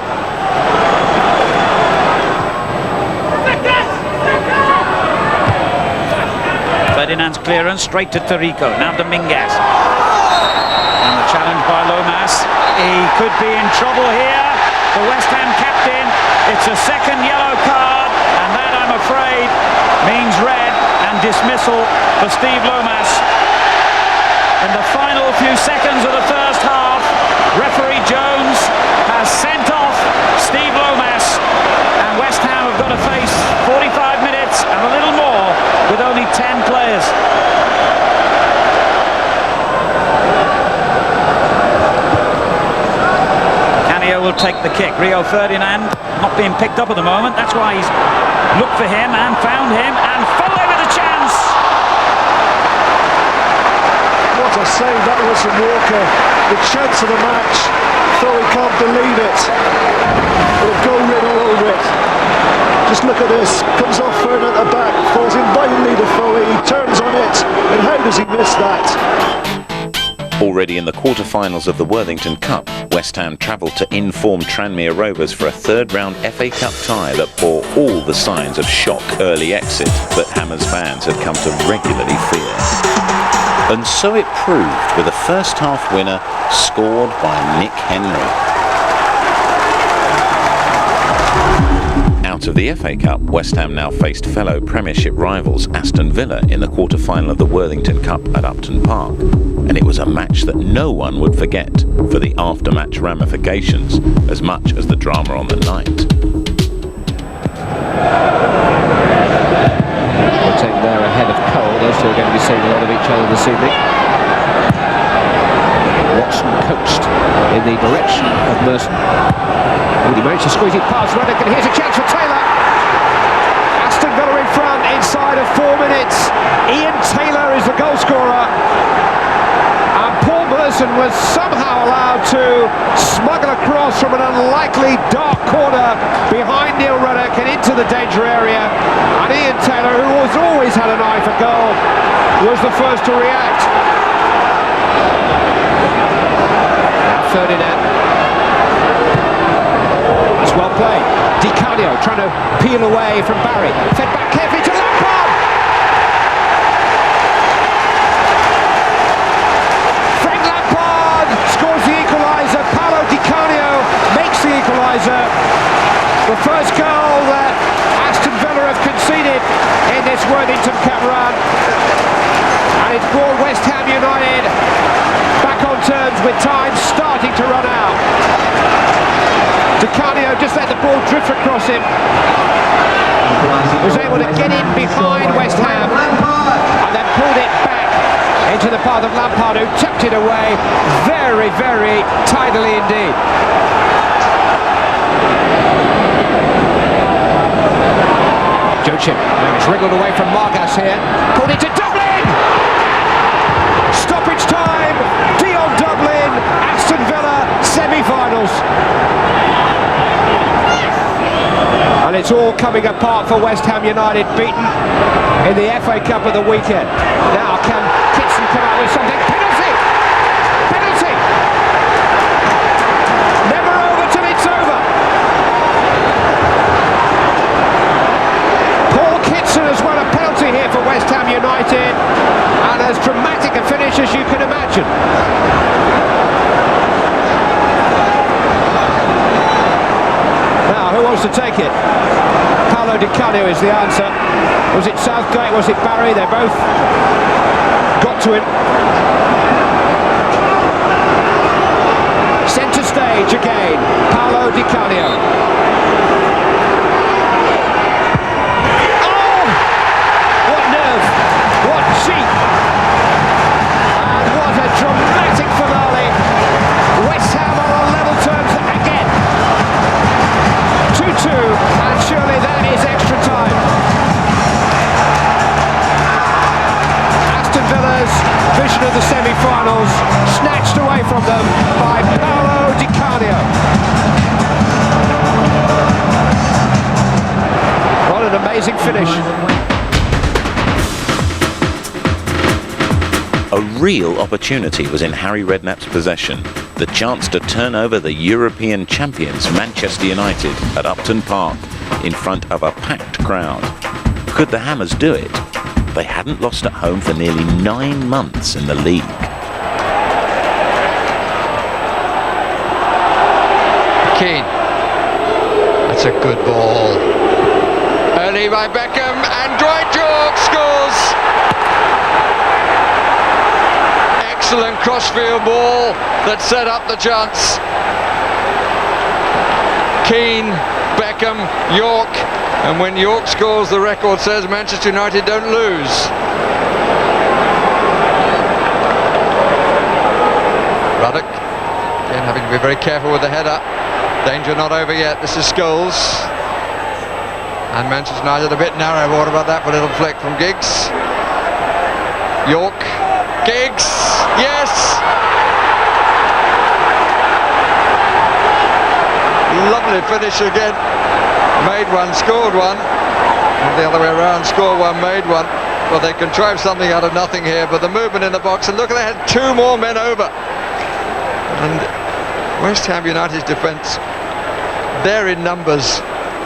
Ferdinand's clearance straight to Tarico. Now Dominguez. And the challenge by Lomas. He could be in trouble here. The West Ham captain. It's a second yellow card, and that, I'm afraid, means red and dismissal for Steve Lomas. In the final few seconds of the first half, referee Jones has sent off Steve Lomas, and West Ham have got to face 45 minutes and a little more with only 10 players. Will take the kick. Rio Ferdinand not being picked up at the moment. That's why he's looked for him and found him, and Foley with a chance. What a save that was from Walker. The chance of the match. Though he can't believe it. With a goal written all over it. Just look at this. Comes off Ferdinand at the back. Falls in violently to Foley. He turns on it. And how does he miss that? Already in the quarter-finals of the Worthington Cup, West Ham travelled to inform Tranmere Rovers for a third-round FA Cup tie that bore all the signs of shock early exit that Hammers fans had come to regularly fear. And so it proved, with a first-half winner scored by Nick Henry. Out of the FA Cup, West Ham now faced fellow Premiership rivals Aston Villa in the quarter-final of the Worthington Cup at Upton Park. And it was a match that no one would forget for the after-match ramifications as much as the drama on the night. We'll take there ahead of Cole. Those two are going to be seeing a lot of each other this evening. Watson coached in the direction of Merson. Would he manage to squeeze it past Reddick, and here's a chance for Taylor. Aston Villa in front inside of 4 minutes. Ian Taylor is the goal scorer. And Paul Merson was somehow allowed to smuggle across from an unlikely dark corner behind Neil Reddick and into the danger area. And Ian Taylor, who has always had an eye for goal, was the first to react. Now Ferdinand. It's well played. Di Canio trying to peel away from Barry. Fed back carefully to Lampard. Frank Lampard scores the equaliser. Paolo Di Canio makes the equaliser. The first goal that Aston Villa have conceded in this Worthington Cup run. And it's brought West Ham United back on terms with time starting to run out. Di Canio just let the ball drift across him. Was able to get in behind West Ham and then pulled it back into the path of Lampard, who tucked it away very, very tidily indeed. Joachim, it's wriggled away from Margas here. Pulled into Dublin! Stoppage time! Dion Dublin, Aston Villa, semi-finals. And it's all coming apart for West Ham United, beaten in the FA Cup of the weekend. Now can Kitson come out with something? Penalty! Penalty! Never over till it's over. Paul Kitson has won a penalty here for West Ham United, and as dramatic a finish as you can imagine. Who wants to take it? Paolo Di Canio is the answer. Was it Southgate? Was it Barry? They both got to him. Centre stage again. Paolo Di Canio. Oh! What nerve! What cheek! And what a dramatic finale. West Ham are on level terms again. 2-2, and surely that possession of the semi-finals, snatched away from them by Paolo Di Canio. What an amazing finish. A real opportunity was in Harry Redknapp's possession, the chance to turn over the European champions Manchester United at Upton Park in front of a packed crowd. Could the Hammers do it? They hadn't lost at home for nearly 9 months in the league. Keane. That's a good ball. Early by Beckham, and Dwight York scores! Excellent crossfield ball that set up the chance. Keane, Beckham, York, and when York scores, the record says Manchester United don't lose. Ruddock, again having to be very careful with the header. Danger not over yet. This is Scholes. And Manchester United a bit narrow. What about that? A little flick from Giggs. York, Giggs, yes! Lovely finish again. Made one, scored one. And the other way around, scored one, made one. Well, they contrived something out of nothing here, but the movement in the box, and look, they had 2 more men over. And West Ham United's defence, there in numbers,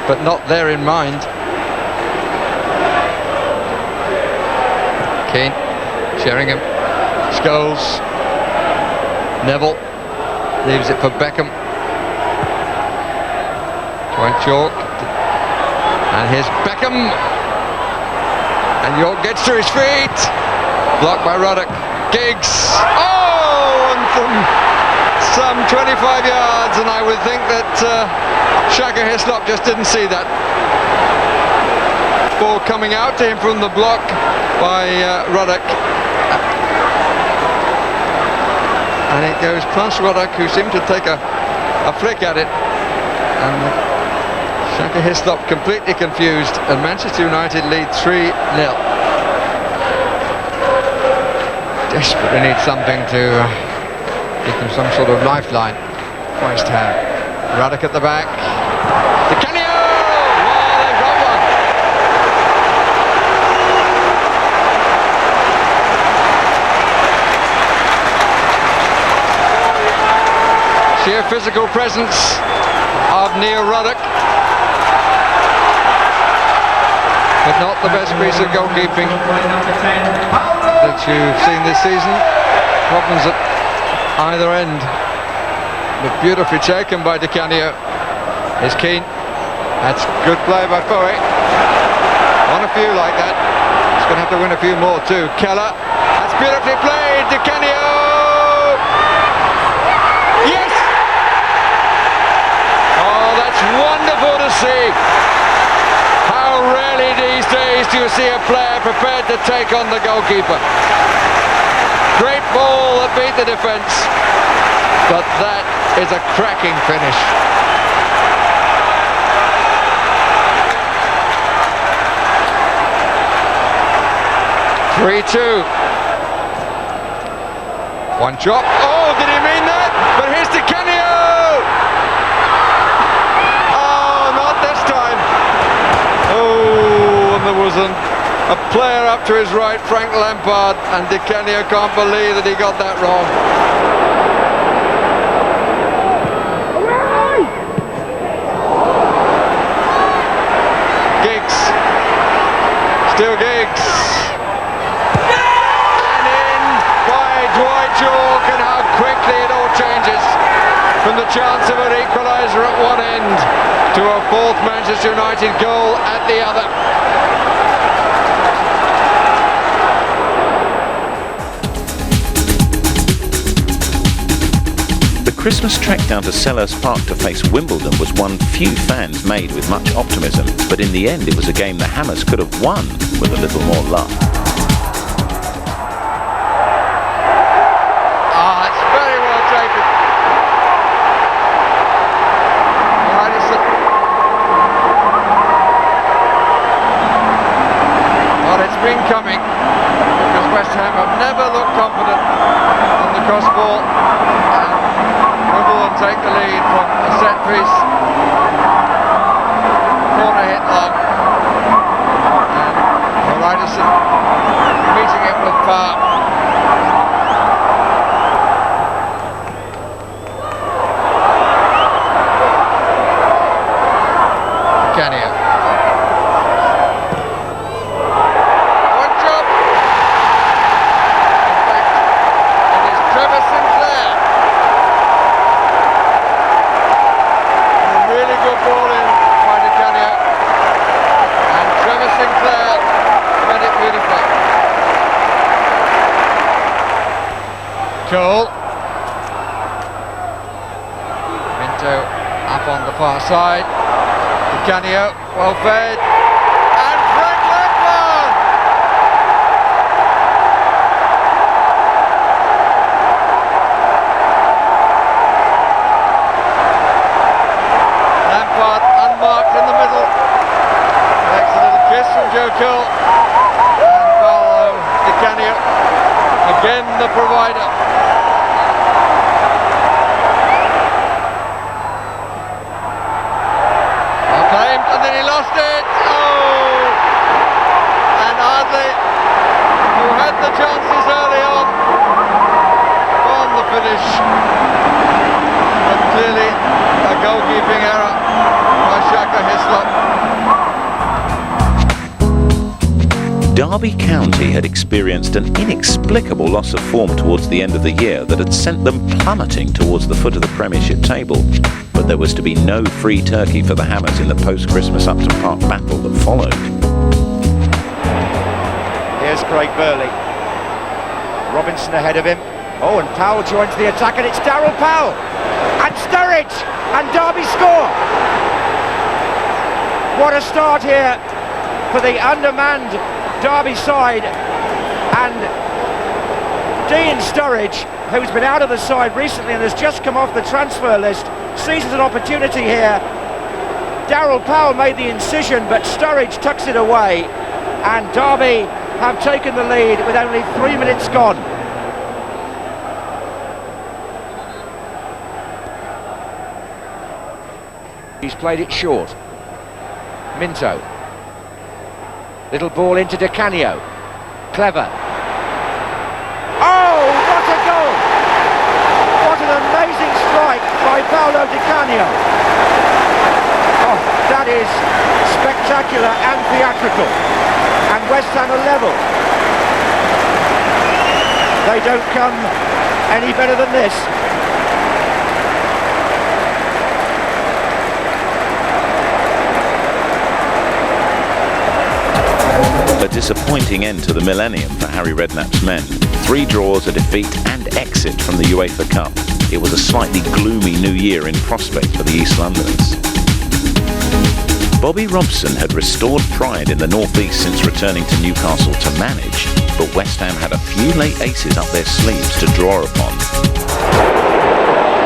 but not there in mind. Keane, Sheringham, Scholes, Neville, leaves it for Beckham. Dwight York, and here's Beckham, and York gets to his feet, blocked by Ruddock. Giggs, oh, and from some 25 yards, and I would think that Shaka Hislop just didn't see that. Ball coming out to him from the block by Ruddock, and it goes past Ruddock, who seemed to take a flick at it, and Shaka Hislop completely confused, and Manchester United lead 3-0. Desperately need something to give them some sort of lifeline. West Ham. Ruddock at the back. Di Canio! Well, they've got one. Sheer physical presence of Neil Ruddock, but not the best piece of goalkeeping that you've seen this season. Problems at either end, but beautifully taken by Di Canio. Here's Keane. That's good play by Foe. Won a few like that. He's going to have to win a few more too. Keller. That's beautifully played. Di Canio. Yes! Oh, that's wonderful to see. How rarely these days do you see a player prepared to take on the goalkeeper. Great ball that beat the defence, but that is a cracking finish. (3-2). One chop. Oh, did he mean that? But here's Di Canio. Oh, not this time. Oh, and there was a player up to his right, Frank Lampard, and Di Canio can't believe that he got that wrong. Giggs. Still Giggs. And in by Dwight York, and how quickly it all changes. From the chance of an equaliser at one end to a fourth Manchester United goal at the other. The Christmas trek down to Selhurst Park to face Wimbledon was one few fans made with much optimism, but in the end it was a game the Hammers could have won with a little more luck. It's very well taken. Well, it's been coming, because West Ham have never looked confident Cole. Minto up on the far side. Di Canio, well fed. And Frank Lampard! Lampard unmarked in the middle. Next a little kiss from Joe Cole. And Paolo Di Canio, again the provider. And then he lost it. Oh! And Ardley, who had the chances early on the finish, but clearly a goalkeeping error by Shaka Hislop. Derby County had experienced an inexplicable loss of form towards the end of the year that had sent them plummeting towards the foot of the Premiership table. But there was to be no free turkey for the Hammers in the post-Christmas Upton Park battle that followed. Here's Craig Burley. Robinson ahead of him. Oh, and Powell joins the attack, and it's Darryl Powell! And Sturridge! And Derby score! What a start here for the undermanned Derby side. And Dean Sturridge, who's been out of the side recently and has just come off the transfer list, seizes an opportunity here. Darryl Powell made the incision, but Sturridge tucks it away, and Derby have taken the lead with only 3 minutes gone. He's played it short. Minto. Little ball into Di Canio. Clever. Oh, what a goal! What an amazing strike by Paolo Di Canio. Oh, that is spectacular and theatrical. And West Ham are level. They don't come any better than this. A disappointing end to the millennium for Harry Redknapp's men. 3 draws, a defeat and exit from the UEFA Cup. It was a slightly gloomy new year in prospect for the East Londoners. Bobby Robson had restored pride in the North East since returning to Newcastle to manage, but West Ham had a few late aces up their sleeves to draw upon.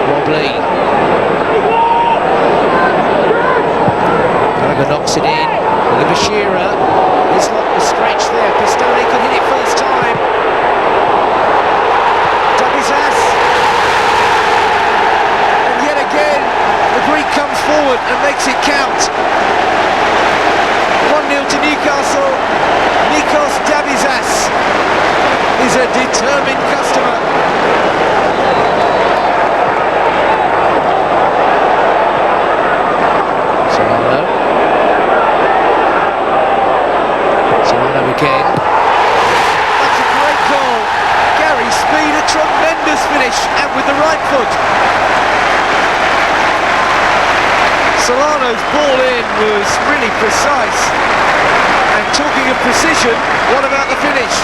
Wobbly. Gallagher knocks it in. Oliver Shearer. Hislop was stretched there. Pistone could hit it first time. Dubizas. And yet again, the Greek comes forward and makes it count. 1-0 to Newcastle. Nikos Dubizas is a determined customer. Again. That's a great goal. Gary Speed, a tremendous finish, and with the right foot. Solano's ball in was really precise. And talking of precision, what about the finish?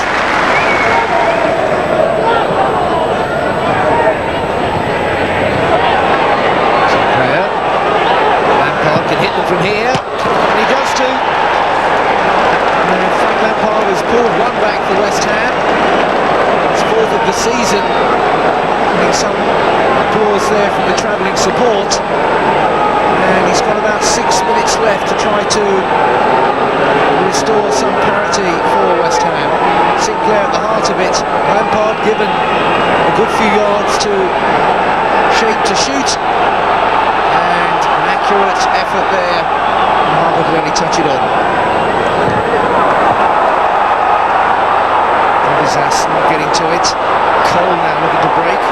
Lampard can hit them from here, and he does too. Frank Lampard has pulled one back for West Ham. It's 4th of the season. Getting some applause there from the travelling support. And he's got about 6 minutes left to try to restore some parity for West Ham. Sinclair at the heart of it. Lampard given a good few yards to shape to shoot. And an accurate effort there. And Harvard will only touch it on. Dubizas not getting to it. Cole now looking to break.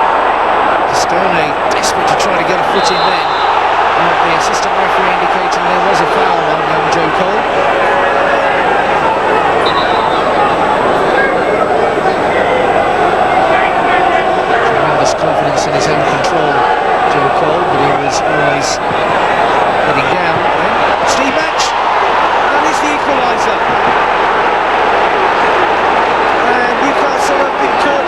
Pistone desperate to try to get a foot in then. The assistant referee indicating there was a foul on young Joe Cole. Tremendous confidence in his own control, Joe Cole, but he was always heading down. Then Steve Match, that is the equaliser. And Newcastle have been caught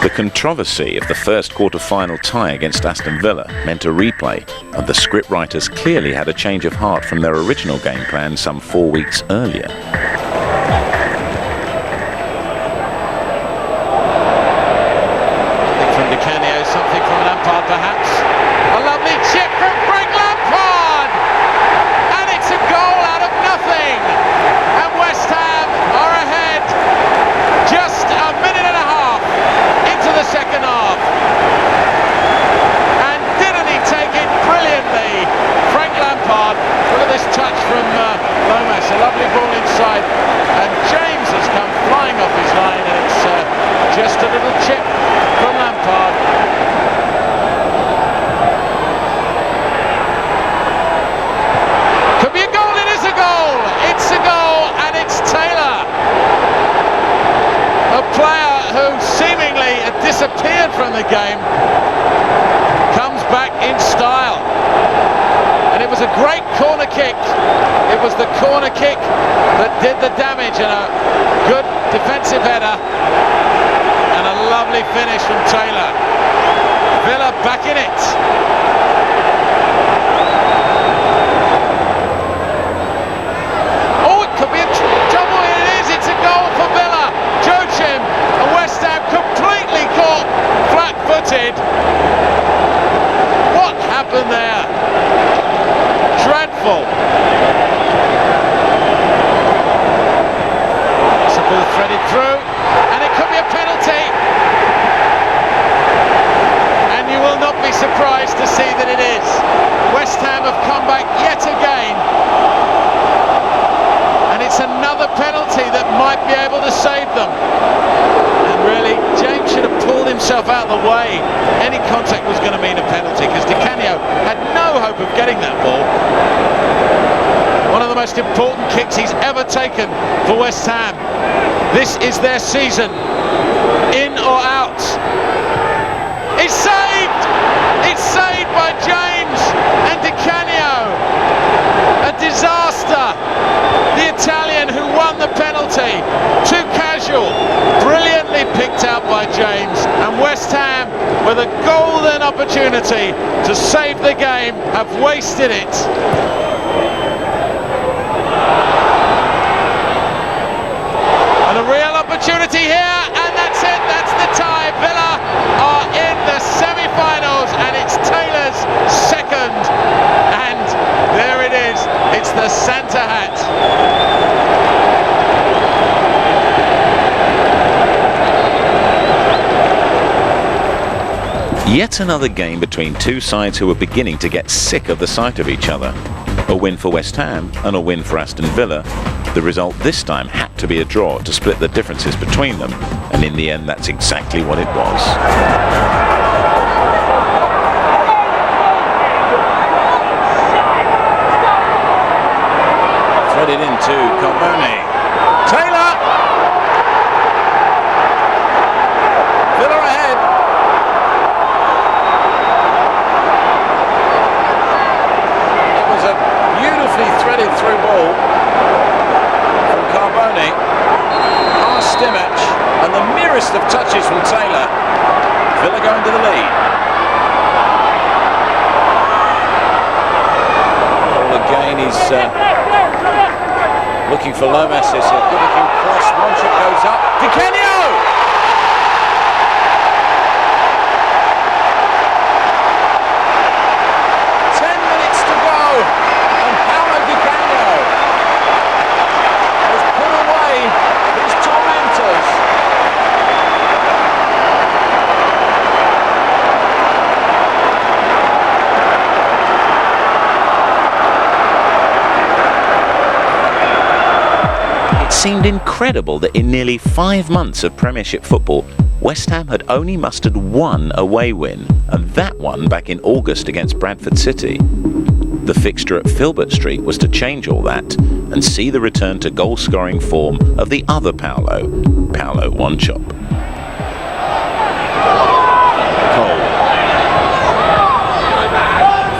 The controversy of the first quarter-final tie against Aston Villa meant a replay, and the scriptwriters clearly had a change of heart from their original game plan some 4 weeks earlier. From Di Canio, something from Lampard perhaps. A lovely chip from Frank Lampard! And it's a goal out of nothing! And West Ham are ahead just a minute and a half into the second half. And didn't he take it brilliantly? Frank Lampard, look at this touch from Lomas, a lovely ball inside. And James has come flying off his line, and it's just a little chip from Lampard. Could be a goal, it is a goal! It's a goal, and it's Taylor. A player who seemingly had disappeared from the game comes back in style. And it was a great corner kick. It was the corner kick that did the damage, and a good defensive header. And a lovely finish from Taylor. Villa back in it. Oh, it could be a double. It is. It's a goal for Villa. Joachim and West Ham completely caught flat-footed. What happened there? Dreadful. It's a ball threaded through, and it could be a penalty. And you will not be surprised to see that it is. West Ham have come back yet again. And it's another penalty that might be able to save them. And really, James should have pulled himself out of the way. Any contact was going to mean a penalty, because Di Canio had no hope of getting that ball. One of the most important kicks he's ever taken for West Ham. This is their season. In or out. It's saved! It's saved by James and Di Canio. A disaster. The Italian who won the penalty. Too casual. Brilliantly picked out by James. And West Ham, with a golden opportunity to save the game, have wasted it. And a real opportunity here, and that's it, that's the tie. Villa are in the semi-finals, and it's Taylor's second. And there it is, it's the Santa hat. Yet another game between two sides who were beginning to get sick of the sight of each other. A win for West Ham and a win for Aston Villa. The result this time had to be a draw to split the differences between them, and in the end that's exactly what it was. Threaded into Carboni. Taylor! Villa ahead. It was a beautifully threaded through ball from Carboni. Past Stimac, and the merest of touches from Taylor. Villa going to the lead. Ball again, he's looking for Lomas. It's a good looking cross. One shot goes up. Di Canio! Seemed incredible that in nearly 5 months of Premiership football, West Ham had only mustered one away win, and that one back in August against Bradford City. The fixture at Filbert Street was to change all that and see the return to goal-scoring form of the other Paolo Wanchop. Cole.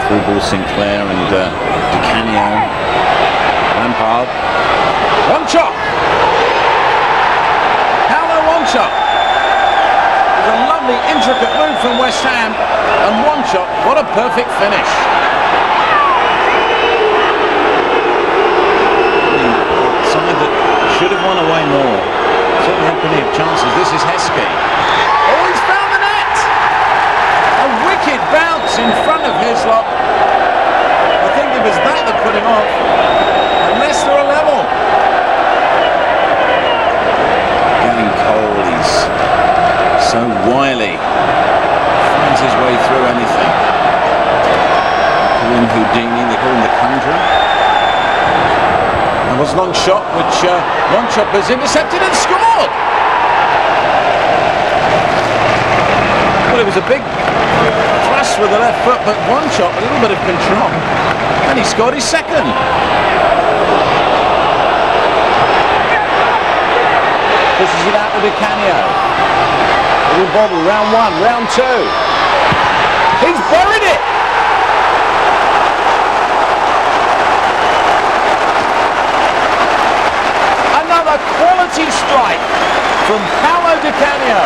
Through ball Sinclair and Di Canio. Lampard. Wanchop! Paolo Wanchop! It was a lovely lovely, intricate move from West Ham, and one shot, what a perfect finish. The side that should have won away more. Certainly had plenty of chances. This is Heskey. Oh, he's found the net! A wicked bounce in front of Hislop. I think it was that put him off. And Leicester are level. Getting cold, he's so wily. Finds his way through anything. They call him Houdini, they call him the Conjurer. There was a long shot, which one shot was intercepted and scored. Well, it was a big thrust with the left foot, but one shot, a little bit of control. And he scored his second. This is it out to Di Canio. Little bobble, round one, round two. He's buried it! Another quality strike from Paolo Di Canio.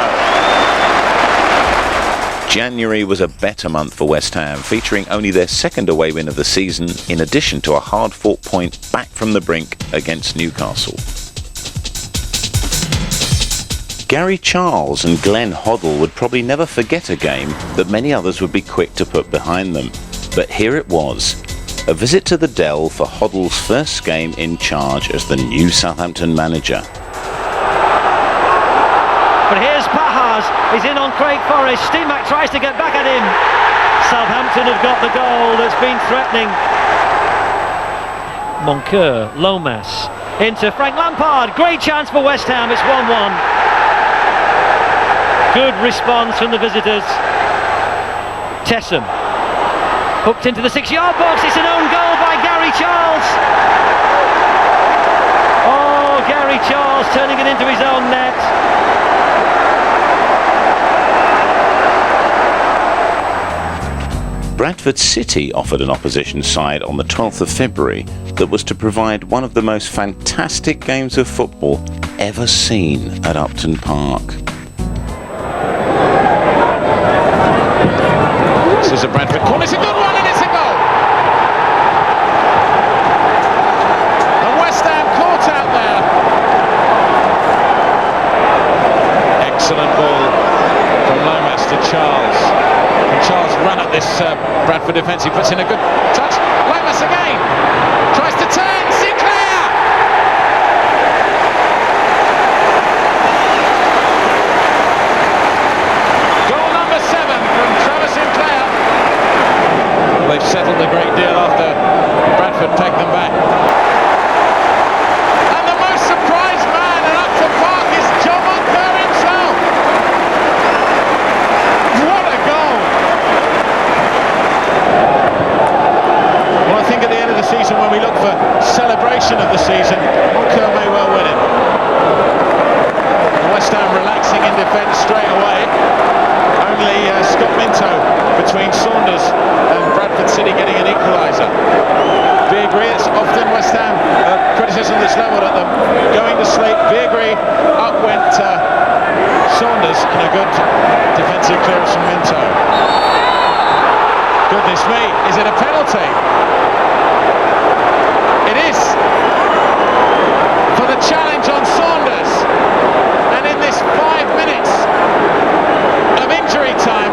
January was a better month for West Ham, featuring only their second away win of the season, in addition to a hard-fought point back from the brink against Newcastle. Gary Charles and Glenn Hoddle would probably never forget a game that many others would be quick to put behind them. But here it was, a visit to the Dell for Hoddle's first game in charge as the new Southampton manager. But here's Pahars, he's in on Craig Forrest, Stimac tries to get back at him. Southampton have got the goal that's been threatening. Moncur, Lomas, into Frank Lampard, great chance for West Ham, it's 1-1. Good response from the visitors. Tessam, hooked into the 6-yard box, it's an own goal by Gary Charles. Oh, Gary Charles turning it into his own net. Bradford City offered an opposition side on the 12th of February that was to provide one of the most fantastic games of football ever seen at Upton Park. This is a Bradford corner, it's a good one and it's a goal! And West Ham caught out there. Excellent ball from Lomas to Charles. And Charles run at this Bradford defence, he puts in a good touch. Lomas again, tries to turn, Sinclair! Goal number 7 from Trevor Sinclair. They've settled a great deal after Bradford take them back. And the most surprised man at Upton Park is John Moncur himself. What a goal! Well, I think at the end of the season, when we look for celebration of the season, Moncur may well win it. West Ham relaxing in defence straight away. Only Scott Minto between Saunders and Bradford City getting an equaliser. Beagrie, it's often West Ham criticism that's levelled at them. Going to sleep, Beagrie, up went Saunders, and a good defensive clearance from Minto. Goodness me, is it a penalty? It is! For the challenge on Saunders. And in this 5 minutes of injury time,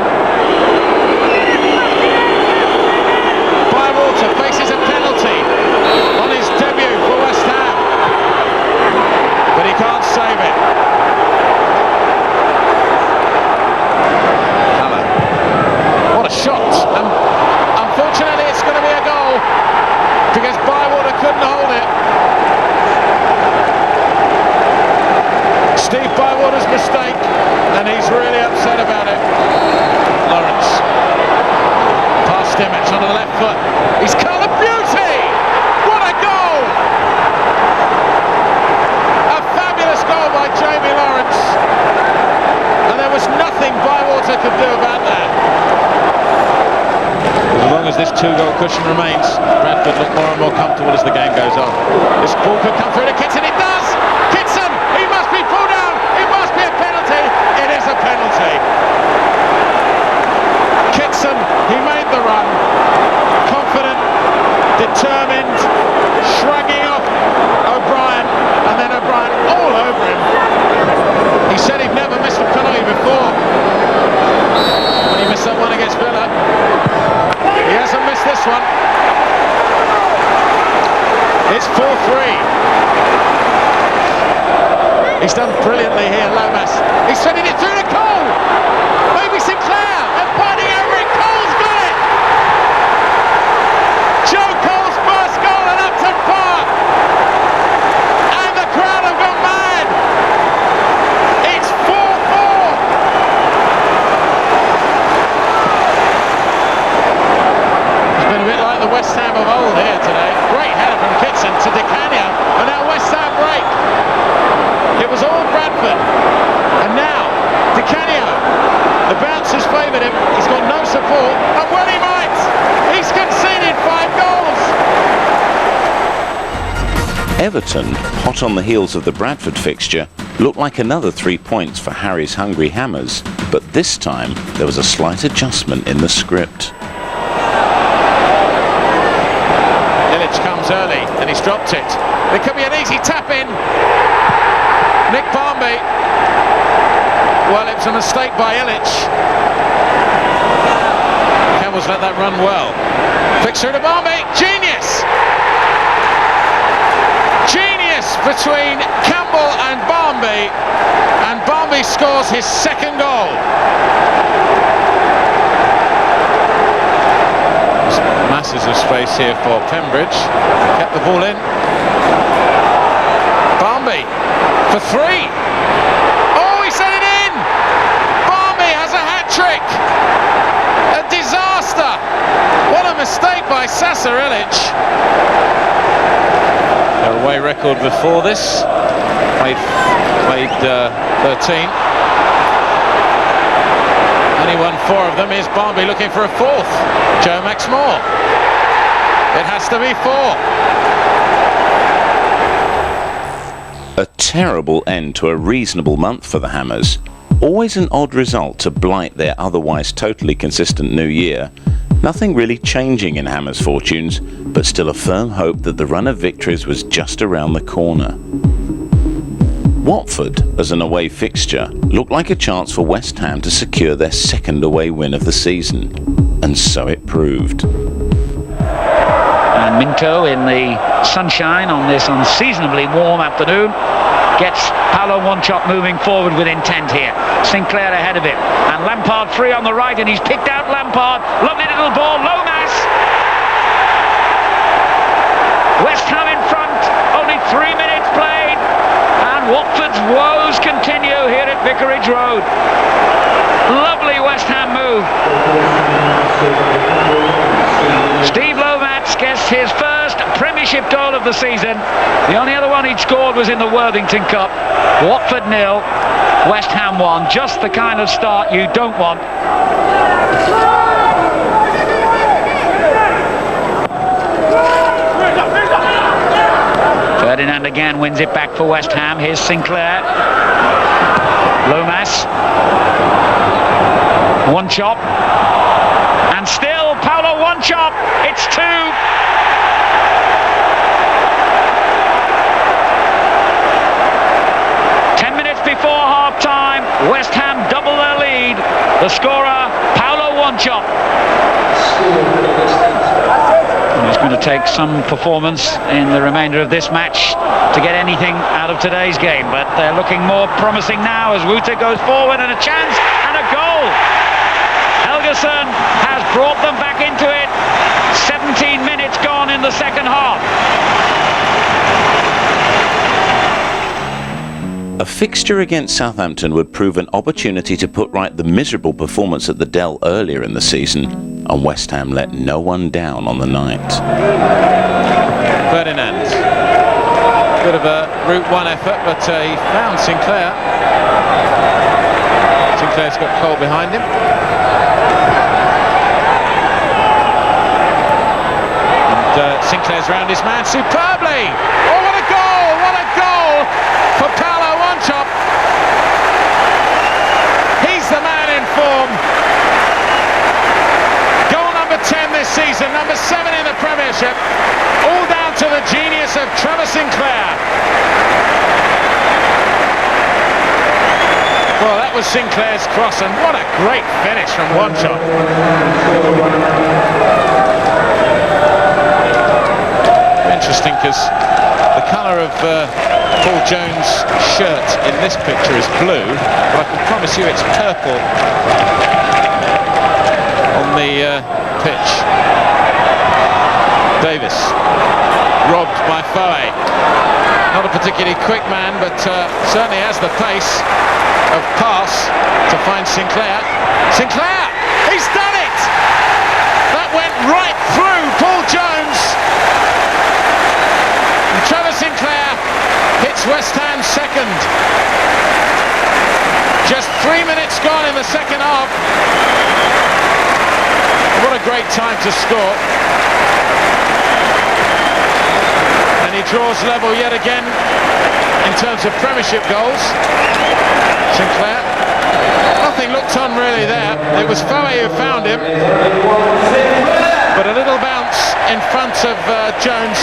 Bywater faces a penalty on his debut for West Ham. But he can't save it. Haller. What a shot! Unfortunately, it's going to be a goal because Bywater couldn't hold it. Steve Bywater's mistake, and he's really upset about it. Lawrence. Past Stimac onto the left foot. He's cut a beauty! What a goal! A fabulous goal by Jamie Lawrence. And there was nothing Bywater could do about that. As long as this 2-goal cushion remains, Bradford look more and more comfortable as the game goes on. This ball could come through to Kitson, it does! Kitson, he must be pulled down! It must be a penalty! It is a penalty! 4-3. He's done brilliantly here, Lomas. He's sending it through to Cole. Maybe Sinclair. They're fighting over it. Cole's got it. Joe Cole's first goal at Upton Park. And the crowd have gone mad. It's 4-4. It's been a bit like the West Ham of old here today. Great header from Kitson to Di Canio, and now West Ham break. It was all Bradford, and now Di Canio. The bounce has favoured him. He's got no support, and well, he might. He's conceded 5 goals. Everton, hot on the heels of the Bradford fixture, looked like another 3 points for Harry's hungry Hammers, but this time there was a slight adjustment in the script. Illich comes early, and he's dropped it. It could be an easy tap-in. Nick Barmby. Well, it was a mistake by Illich. Campbell's let that run well. Flicks through to Barmby. Genius! Genius between Campbell and Barmby scores his second goal. Masses of space here for Pembridge. Kept the ball in. Barmby for 3. Oh, he sent it in! Barmby has a hat-trick! A disaster! What a mistake by Sasa Illich. Their away record before this. Played 13. Only won 4 of them. Here's Barmby looking for a 4th. Joe Maxmore. It has to be 4. A terrible end to a reasonable month for the Hammers. Always an odd result to blight their otherwise totally consistent new year. Nothing really changing in Hammers' fortunes, but still a firm hope that the run of victories was just around the corner. Watford, as an away fixture, looked like a chance for West Ham to secure their second away win of the season. And so it proved. And Minto, in the sunshine on this unseasonably warm afternoon, gets Paolo Wanchop moving forward with intent here. Sinclair ahead of him, and Lampard free on the right, and he's picked out Lampard. Lovely little ball, Lomas. West Ham in front, only 3 minutes played, and Watford's woes continue here at Vicarage Road. Lovely West Ham move. Steve Lomas gets his first Premiership goal of the season. The only other one he'd scored was in the Worthington Cup. Watford 0, West Ham 1. Just the kind of start you don't want. Ferdinand again wins it back for West Ham. Here's Sinclair. Lomas. Wanchop. And still Paolo Wanchop. It's 2. Before half-time, West Ham double their lead. The scorer, Paolo Wanchop. And it's going to take some performance in the remainder of this match to get anything out of today's game, but they're looking more promising now as Wuta goes forward, and a chance and a goal. Helgeson has brought them back into it. 17 minutes gone in the second half. A fixture against Southampton would prove an opportunity to put right the miserable performance at the Dell earlier in the season, and West Ham let no one down on the night. Ferdinand. Bit of a Route 1 effort, but he found Sinclair. Sinclair's got Cole behind him. And Sinclair's round his man superbly. Oh, what a goal! What a goal for Paolo Wanchop. He's the man in form. Goal number 10 this season, number 7 in the Premiership. All down to the genius of Trevor Sinclair. Well, that was Sinclair's cross, and what a great finish from Wanchop. interesting because the colour of Paul Jones' shirt in this picture is blue, but I can promise you it's purple on the pitch. Davis, robbed by Foe. Not a particularly quick man, but certainly has the pace of pass to find Sinclair. Sinclair! He's done it! That went right through Paul Jones. And Trevor Sinclair hits West Ham's second. Just 3 minutes gone in the second half. What a great time to score. And he draws level yet again in terms of Premiership goals. Sinclair. Nothing looked on really there. It was Foe who found him. But a little bounce in front of Jones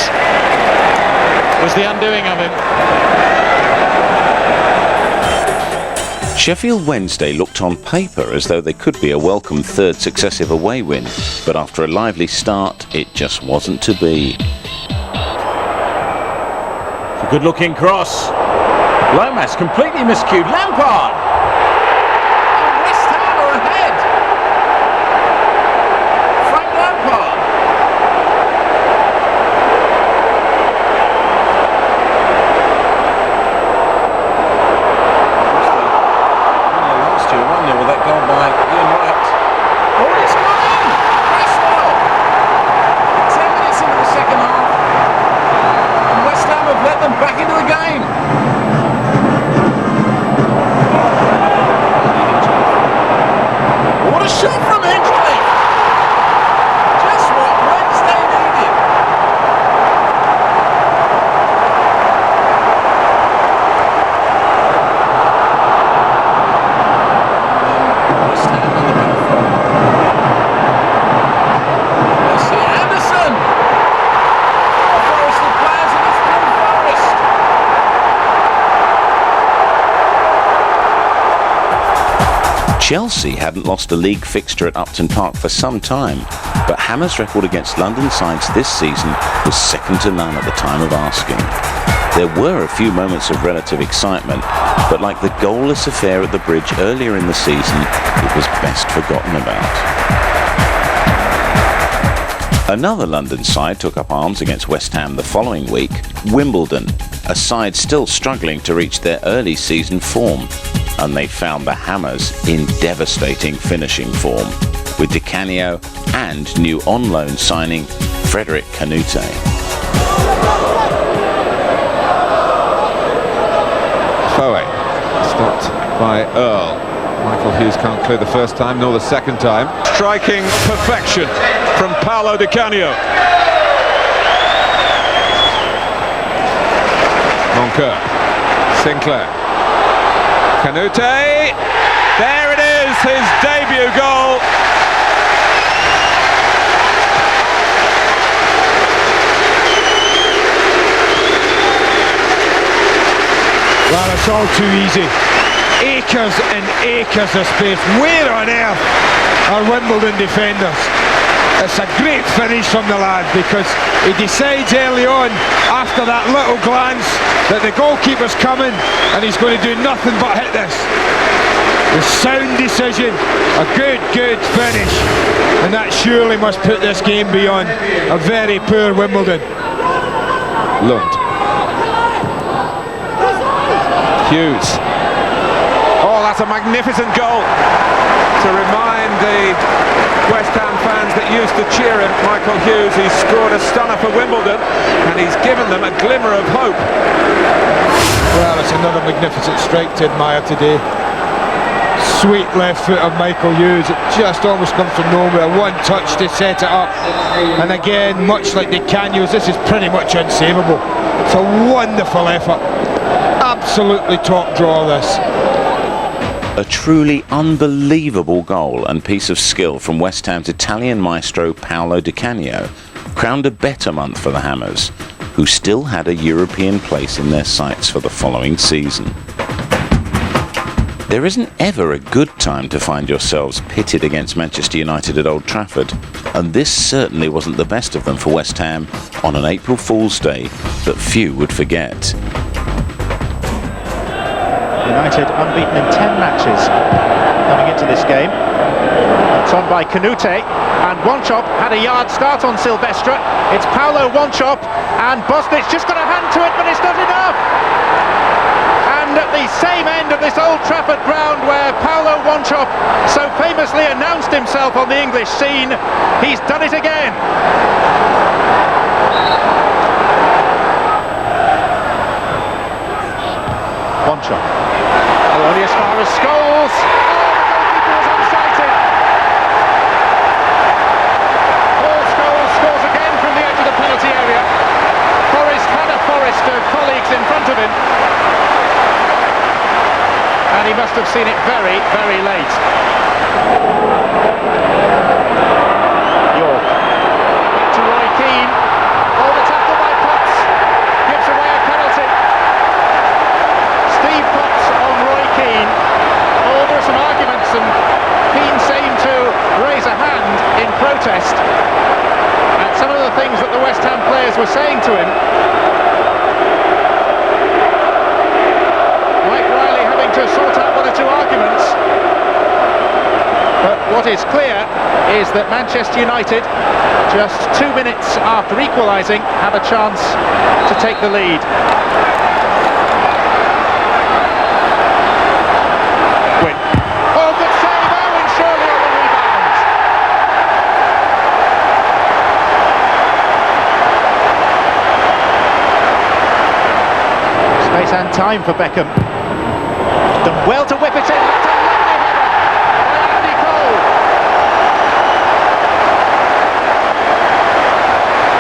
was the undoing of him. Sheffield Wednesday looked on paper as though they could be a welcome third successive away win, but after a lively start, it just wasn't to be. A good looking cross. Lomas completely miscued. Lampard! And West Ham are ahead. Frank Lampard. Last year, 1-0 with that goal by Ian Wright. Oh, it's gone in! Cresswell! 10 minutes into the second half. And West Ham have let them back into the game. What a shot from Hinchcliffe! Just what Wednesday needed. West Ham on the back foot. Let's see Anderson! Forest the players and it's through Forest. Chelsea hadn't lost a league fixture at Upton Park for some time, but Hammer's record against London sides this season was second to none at the time of asking. There were a few moments of relative excitement, but like the goalless affair at the Bridge earlier in the season, it was best forgotten about. Another London side took up arms against West Ham the following week, Wimbledon, a side still struggling to reach their early season form. And they found the Hammers in devastating finishing form, with Di Canio and new on-loan signing Frederic Canute. Foe stopped by Earl. Michael Hughes can't clear the first time nor the second time. Striking perfection from Paolo Di Canio. Moncur, Sinclair, Canute, there it is, his debut goal. Well, it's all too easy. Acres and acres of space. Where on earth are Wimbledon defenders? It's a great finish from the lad because he decides early on, after that little glance, that the goalkeeper's coming and he's going to do nothing but hit this. The sound decision, a good finish, and that surely must put this game beyond a very poor Wimbledon. Lund. Hughes. Oh, that's a magnificent goal to remind the West Ham fans that used to cheer him, Michael Hughes. He's scored a stunner for Wimbledon and he's given them a glimmer of hope. Well, it's another magnificent strike to admire today. Sweet left foot of Michael Hughes. It just almost comes from nowhere. One touch to set it up. And again, much like the Canio's, this is pretty much unsavable. It's a wonderful effort. Absolutely top draw, this. A truly unbelievable goal and piece of skill from West Ham's Italian maestro Paolo Di Canio crowned a better month for the Hammers, who still had a European place in their sights for the following season. There isn't ever a good time to find yourselves pitted against Manchester United at Old Trafford, and this certainly wasn't the best of them for West Ham on an April Fool's Day that few would forget. United unbeaten in 10 matches coming into this game. It's on by Canute, and Wanchop had a yard start on Silvestre. It's Paulo Wanchop, and Bosnich just got a hand to it, but it's not enough. And at the same end of this Old Trafford ground where Paulo Wanchop so famously announced himself on the English scene, he's done it again. Wanchop. Oh, only as far as Scholes. Oh, the goalkeeper was unsighted. Paul Scholes scores again from the edge of the penalty area. Forrest had a forest of colleagues in front of him. And he must have seen it very, very late. York. Back to Roy Keane. Oh, the tackle by Potts. Gives away a penalty. Steve Potts on Roy Keane. Oh, there are some arguments, and Keane seemed to raise a hand in protest at some of the things that the West Ham players were saying to him. To sort out one or two arguments, but what is clear is that Manchester United, just 2 minutes after equalising, have a chance to take the lead. Win. Oh, good save, Owen Shirley on the rebound. Space and time for Beckham. Done well to whip it in. That's a lovely header by Andy Cole.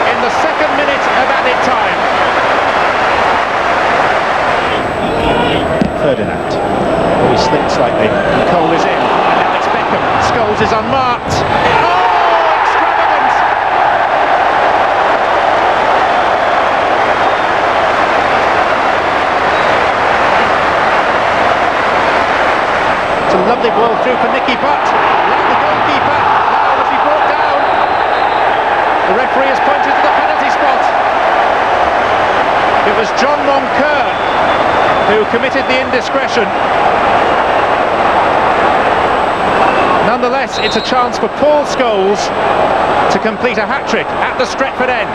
In the second minute of added time. Ferdinand. Oh, he slipped slightly. And Cole is in. And now it's Beckham. Scholes is unmarked. Oh, extravagant! A lovely ball through for Nicky Butt. Like the goalkeeper. Now was he brought down? The referee has pointed to the penalty spot. It was John Moncur who committed the indiscretion. Nonetheless, it's a chance for Paul Scholes to complete a hat-trick at the Stretford end.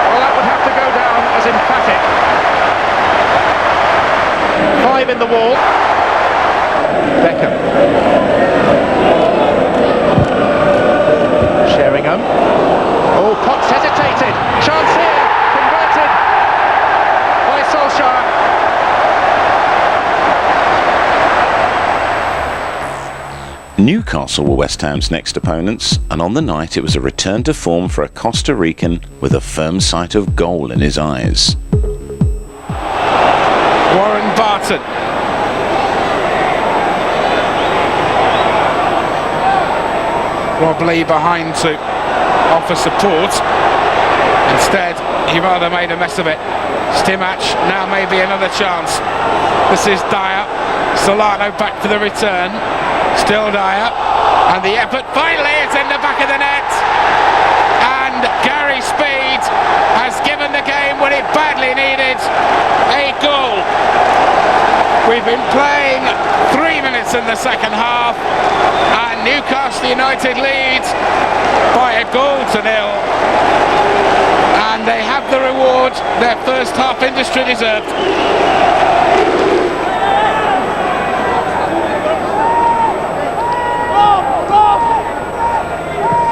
Well, that would have to go down as emphatic. 5 in the wall. Beckham. Sheringham. Oh, Potts hesitated. Chance here. Converted by Solskjaer. Newcastle were West Ham's next opponents, and on the night it was a return to form for a Costa Rican with a firm sight of goal in his eyes. Warren Barton. Rob Lee behind to offer support. Instead, he rather made a mess of it. Stimac, now maybe another chance. This is Dyer. Solano back for the return. Still Dyer. And the effort finally is in the back of the net. And Gary Speed has given the game what it badly needed. A goal. We've been playing 3 minutes in the second half, and Newcastle United lead by a goal to nil, and they have the reward their first half industry deserved.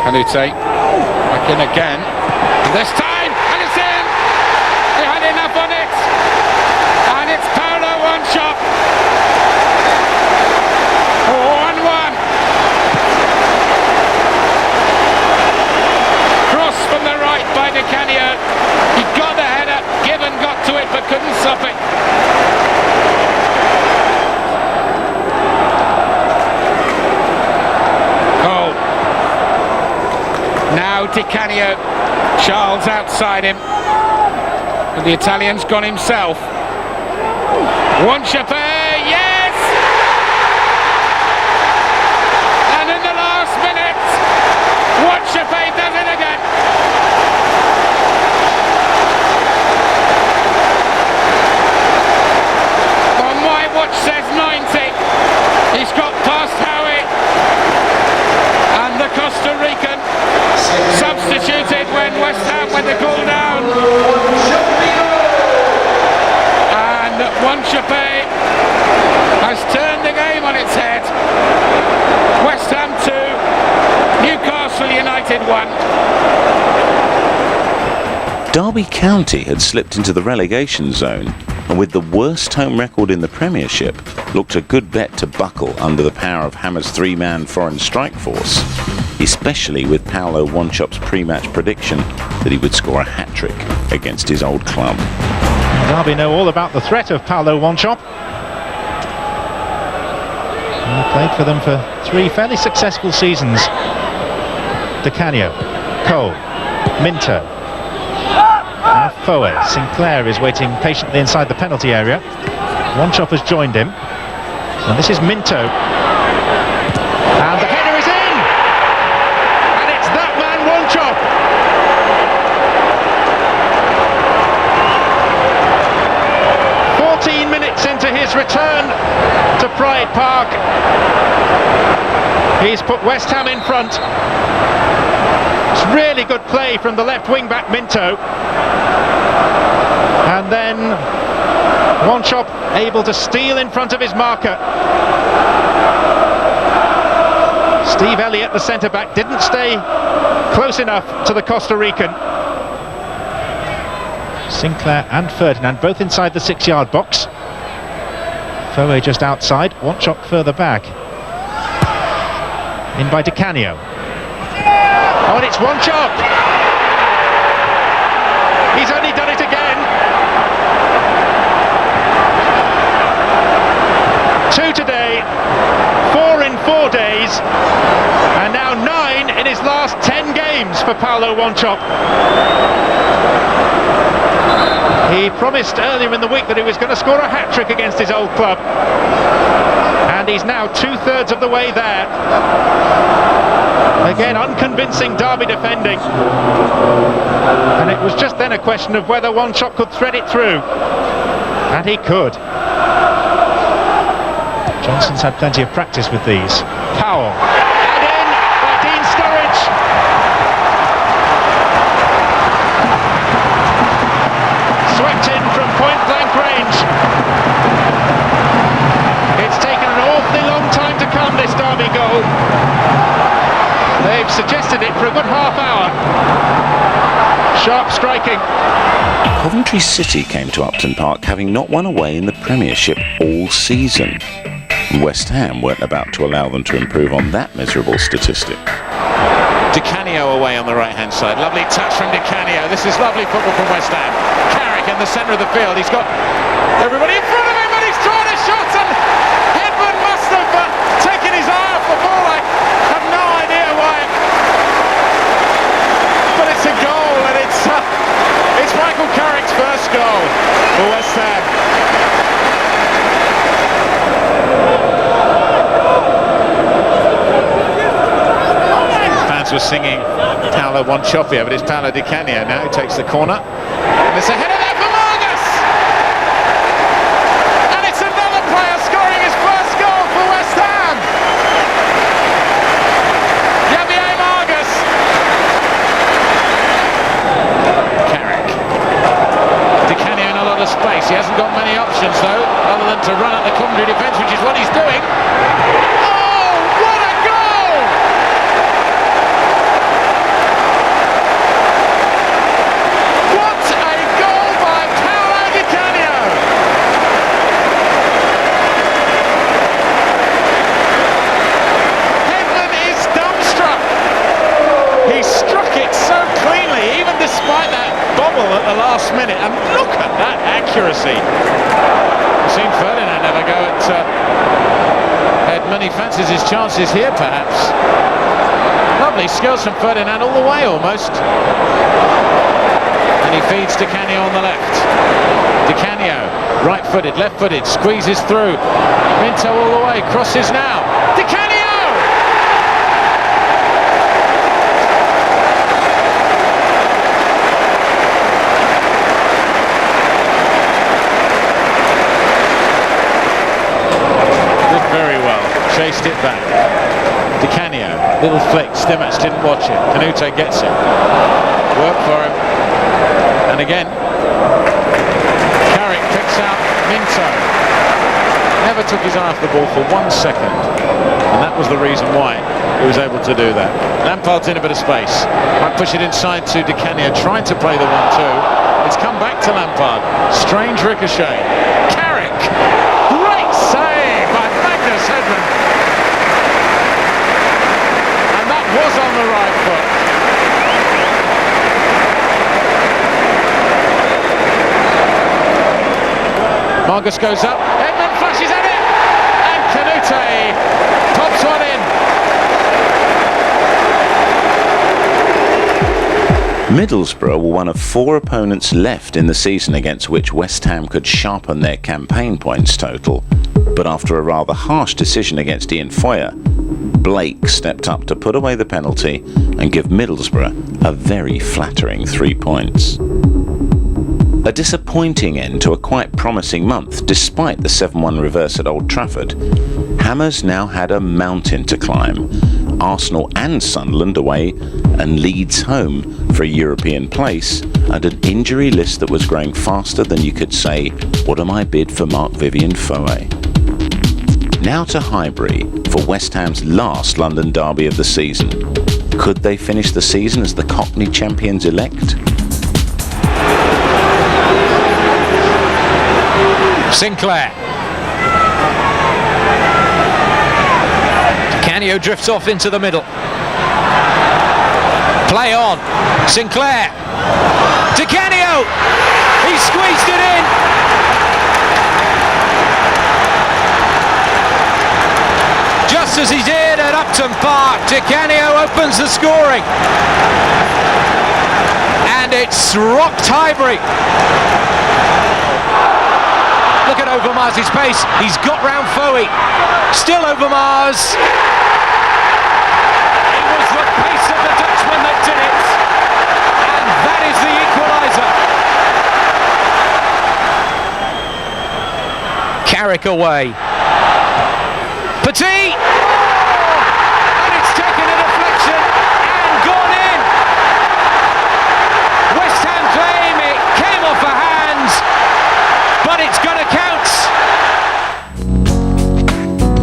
Canute back in again, and this time, and it's in! He had enough on it, and it's Paulo Wanchop. 1-1. Cross from the right by Di Canio. He got the header, Given got to it but couldn't stop it. Cole. Now Di Canio. Charles outside him. But the Italian's gone himself. Wanchape, yes! And in the last minute, Wanchape does it again. Well, my watch says 90. He's got past Howie. And the Costa Rican substituted when West Ham went the goal down. And Wanchape has turned the game on its head. West Ham 2, Newcastle United 1. Derby County had slipped into the relegation zone, and with the worst home record in the Premiership, looked a good bet to buckle under the power of Hammer's three-man foreign strike force, especially with Paulo Wanchop's pre-match prediction that he would score a hat-trick against his old club. Derby know all about the threat of Paulo Wanchop. He played for them for 3 fairly successful seasons. Di Canio, Cole, Minto. Now Foe. Sinclair is waiting patiently inside the penalty area. Wanchop has joined him. And this is Minto. And the header is in! And it's that man, Wanchop! Minutes into his return to Pride Park, he's put West Ham in front. It's really good play from the left wing back Minto, and then Wanchop able to steal in front of his marker. Steve Elliott, the centre back, didn't stay close enough to the Costa Rican. Sinclair and Ferdinand both inside the 6-yard box. Foe just outside, Wanchop further back. In by Di Canio. Oh, and it's Wanchop! He's only done it again. 2 today, 4 in 4 days, and now 9 in his last 10 games for Paulo Wanchop. He promised earlier in the week that he was going to score a hat-trick against his old club, and he's now 2/3 of the way there. Again, unconvincing Derby defending, and it was just then a question of whether Wanchop could thread it through, and he could. Johnson's had plenty of practice with these. Powell, and in by Dean Sturridge. Swept in from point-blank range. It's taken an awfully long time to come, this Derby goal. They've suggested it for a good half hour. Sharp striking. Coventry City came to Upton Park having not won away in the Premiership all season. And West Ham weren't about to allow them to improve on that miserable statistic. Di Canio away on the right-hand side. Lovely touch from Di Canio. This is lovely football from West Ham. Carrick in the centre of the field. He's got everybody in front of him, and he's trying a shot, and Hedman must have taken his eye off the ball. I have no idea why. But it's a goal, and it's Michael Carrick's first goal for West Ham. Fans were singing Paulo Wanchop, but it's Paulo Di Canio now who takes the corner. And it's a header there for Margus! And it's another player scoring his first goal for West Ham! Javier Margus! Carrick. Di Canio in a lot of space. He hasn't got many options though, other than to run at the Coventry defence, which is what he's doing. Oh, what a goal! What a goal by Paulo Di Canio! Hedman is dumbstruck. He struck it so cleanly, even despite that bobble at the last minute. And look at that accuracy. We've seen Ferdinand never go at Hedman. He fancies his chances here, perhaps. Lovely skills from Ferdinand all the way, almost. And he feeds Di Canio on the left. Di Canio Right-footed, left-footed, squeezes through. Minto all the way, crosses now. Di Canio! Did very well, chased it back. Di Canio, little flick, Stimac didn't watch it. Canute gets it. Work for him. And again, Carrick picks out Minto. Never took his eye off the ball for 1 second. And that was the reason why he was able to do that. Lampard's in a bit of space. Might push it inside to Di Canio, trying to play the 1-2. It's come back to Lampard. Strange ricochet. Carrick! Great save by Magnus Hedman. And that was on the right foot. Margus goes up, Edmund flashes at it, and Canute pops one in. Middlesbrough were one of 4 opponents left in the season against which West Ham could sharpen their campaign points total. But after a rather harsh decision against Ian Foyer, Blake stepped up to put away the penalty and give Middlesbrough a very flattering 3 points. A disappointing end to a quite promising month, despite the 7-1 reverse at Old Trafford. Hammers now had a mountain to climb. Arsenal and Sunderland away and Leeds home for a European place, and an injury list that was growing faster than you could say, what am I bid for Marc-Vivien Foé? Now to Highbury for West Ham's last London derby of the season. Could they finish the season as the Cockney champions elect? Sinclair. Canio drifts off into the middle. Play on. Sinclair. Di Canio. He squeezed it in. Just as he did at Upton Park, Di Canio opens the scoring. And it's rocked Highbury. Look at Overmars' pace. He's got round Foé. Still Overmars. It was the pace of the Dutchman that did it. And that is the equaliser. Carrick away. Petit. And it's taken a deflection and gone in. West Ham claim it came off a hands, but it's going to count.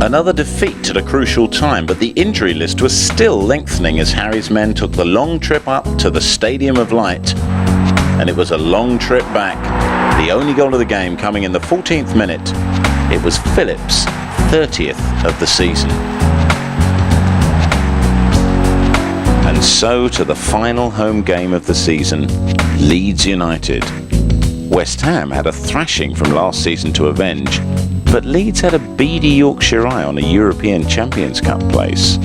Another defeat at a crucial time, but the injury list was still lengthening as Harry's men took the long trip up to the Stadium of Light. And it was a long trip back. The only goal of the game coming in the 14th minute. It was Phillips' 30th of the season. And so to the final home game of the season, Leeds United. West Ham had a thrashing from last season to avenge, but Leeds had a beady Yorkshire eye on a European Champions Cup place.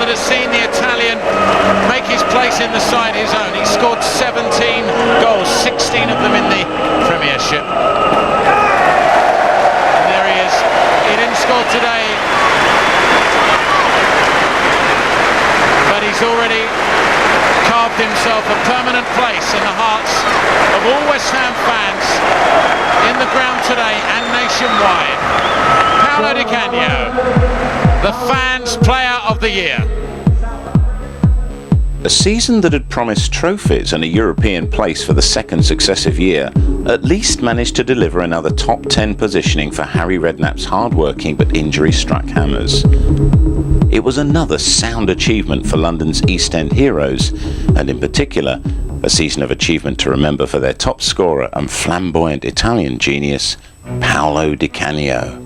that has seen the Italian make his place in the side his own. He scored 17 goals, 16 of them in the Premiership. And there he is. He didn't score today, but he's already carved himself a permanent place in the hearts of all West Ham fans in the ground today and nationwide. Paolo Di Canio, the fans' player of the year. A season that had promised trophies and a European place for the second successive year at least managed to deliver another top 10 positioning for Harry Redknapp's hard-working but injury-struck Hammers. It was another sound achievement for London's East End heroes, and in particular, a season of achievement to remember for their top scorer and flamboyant Italian genius, Paolo Di Canio.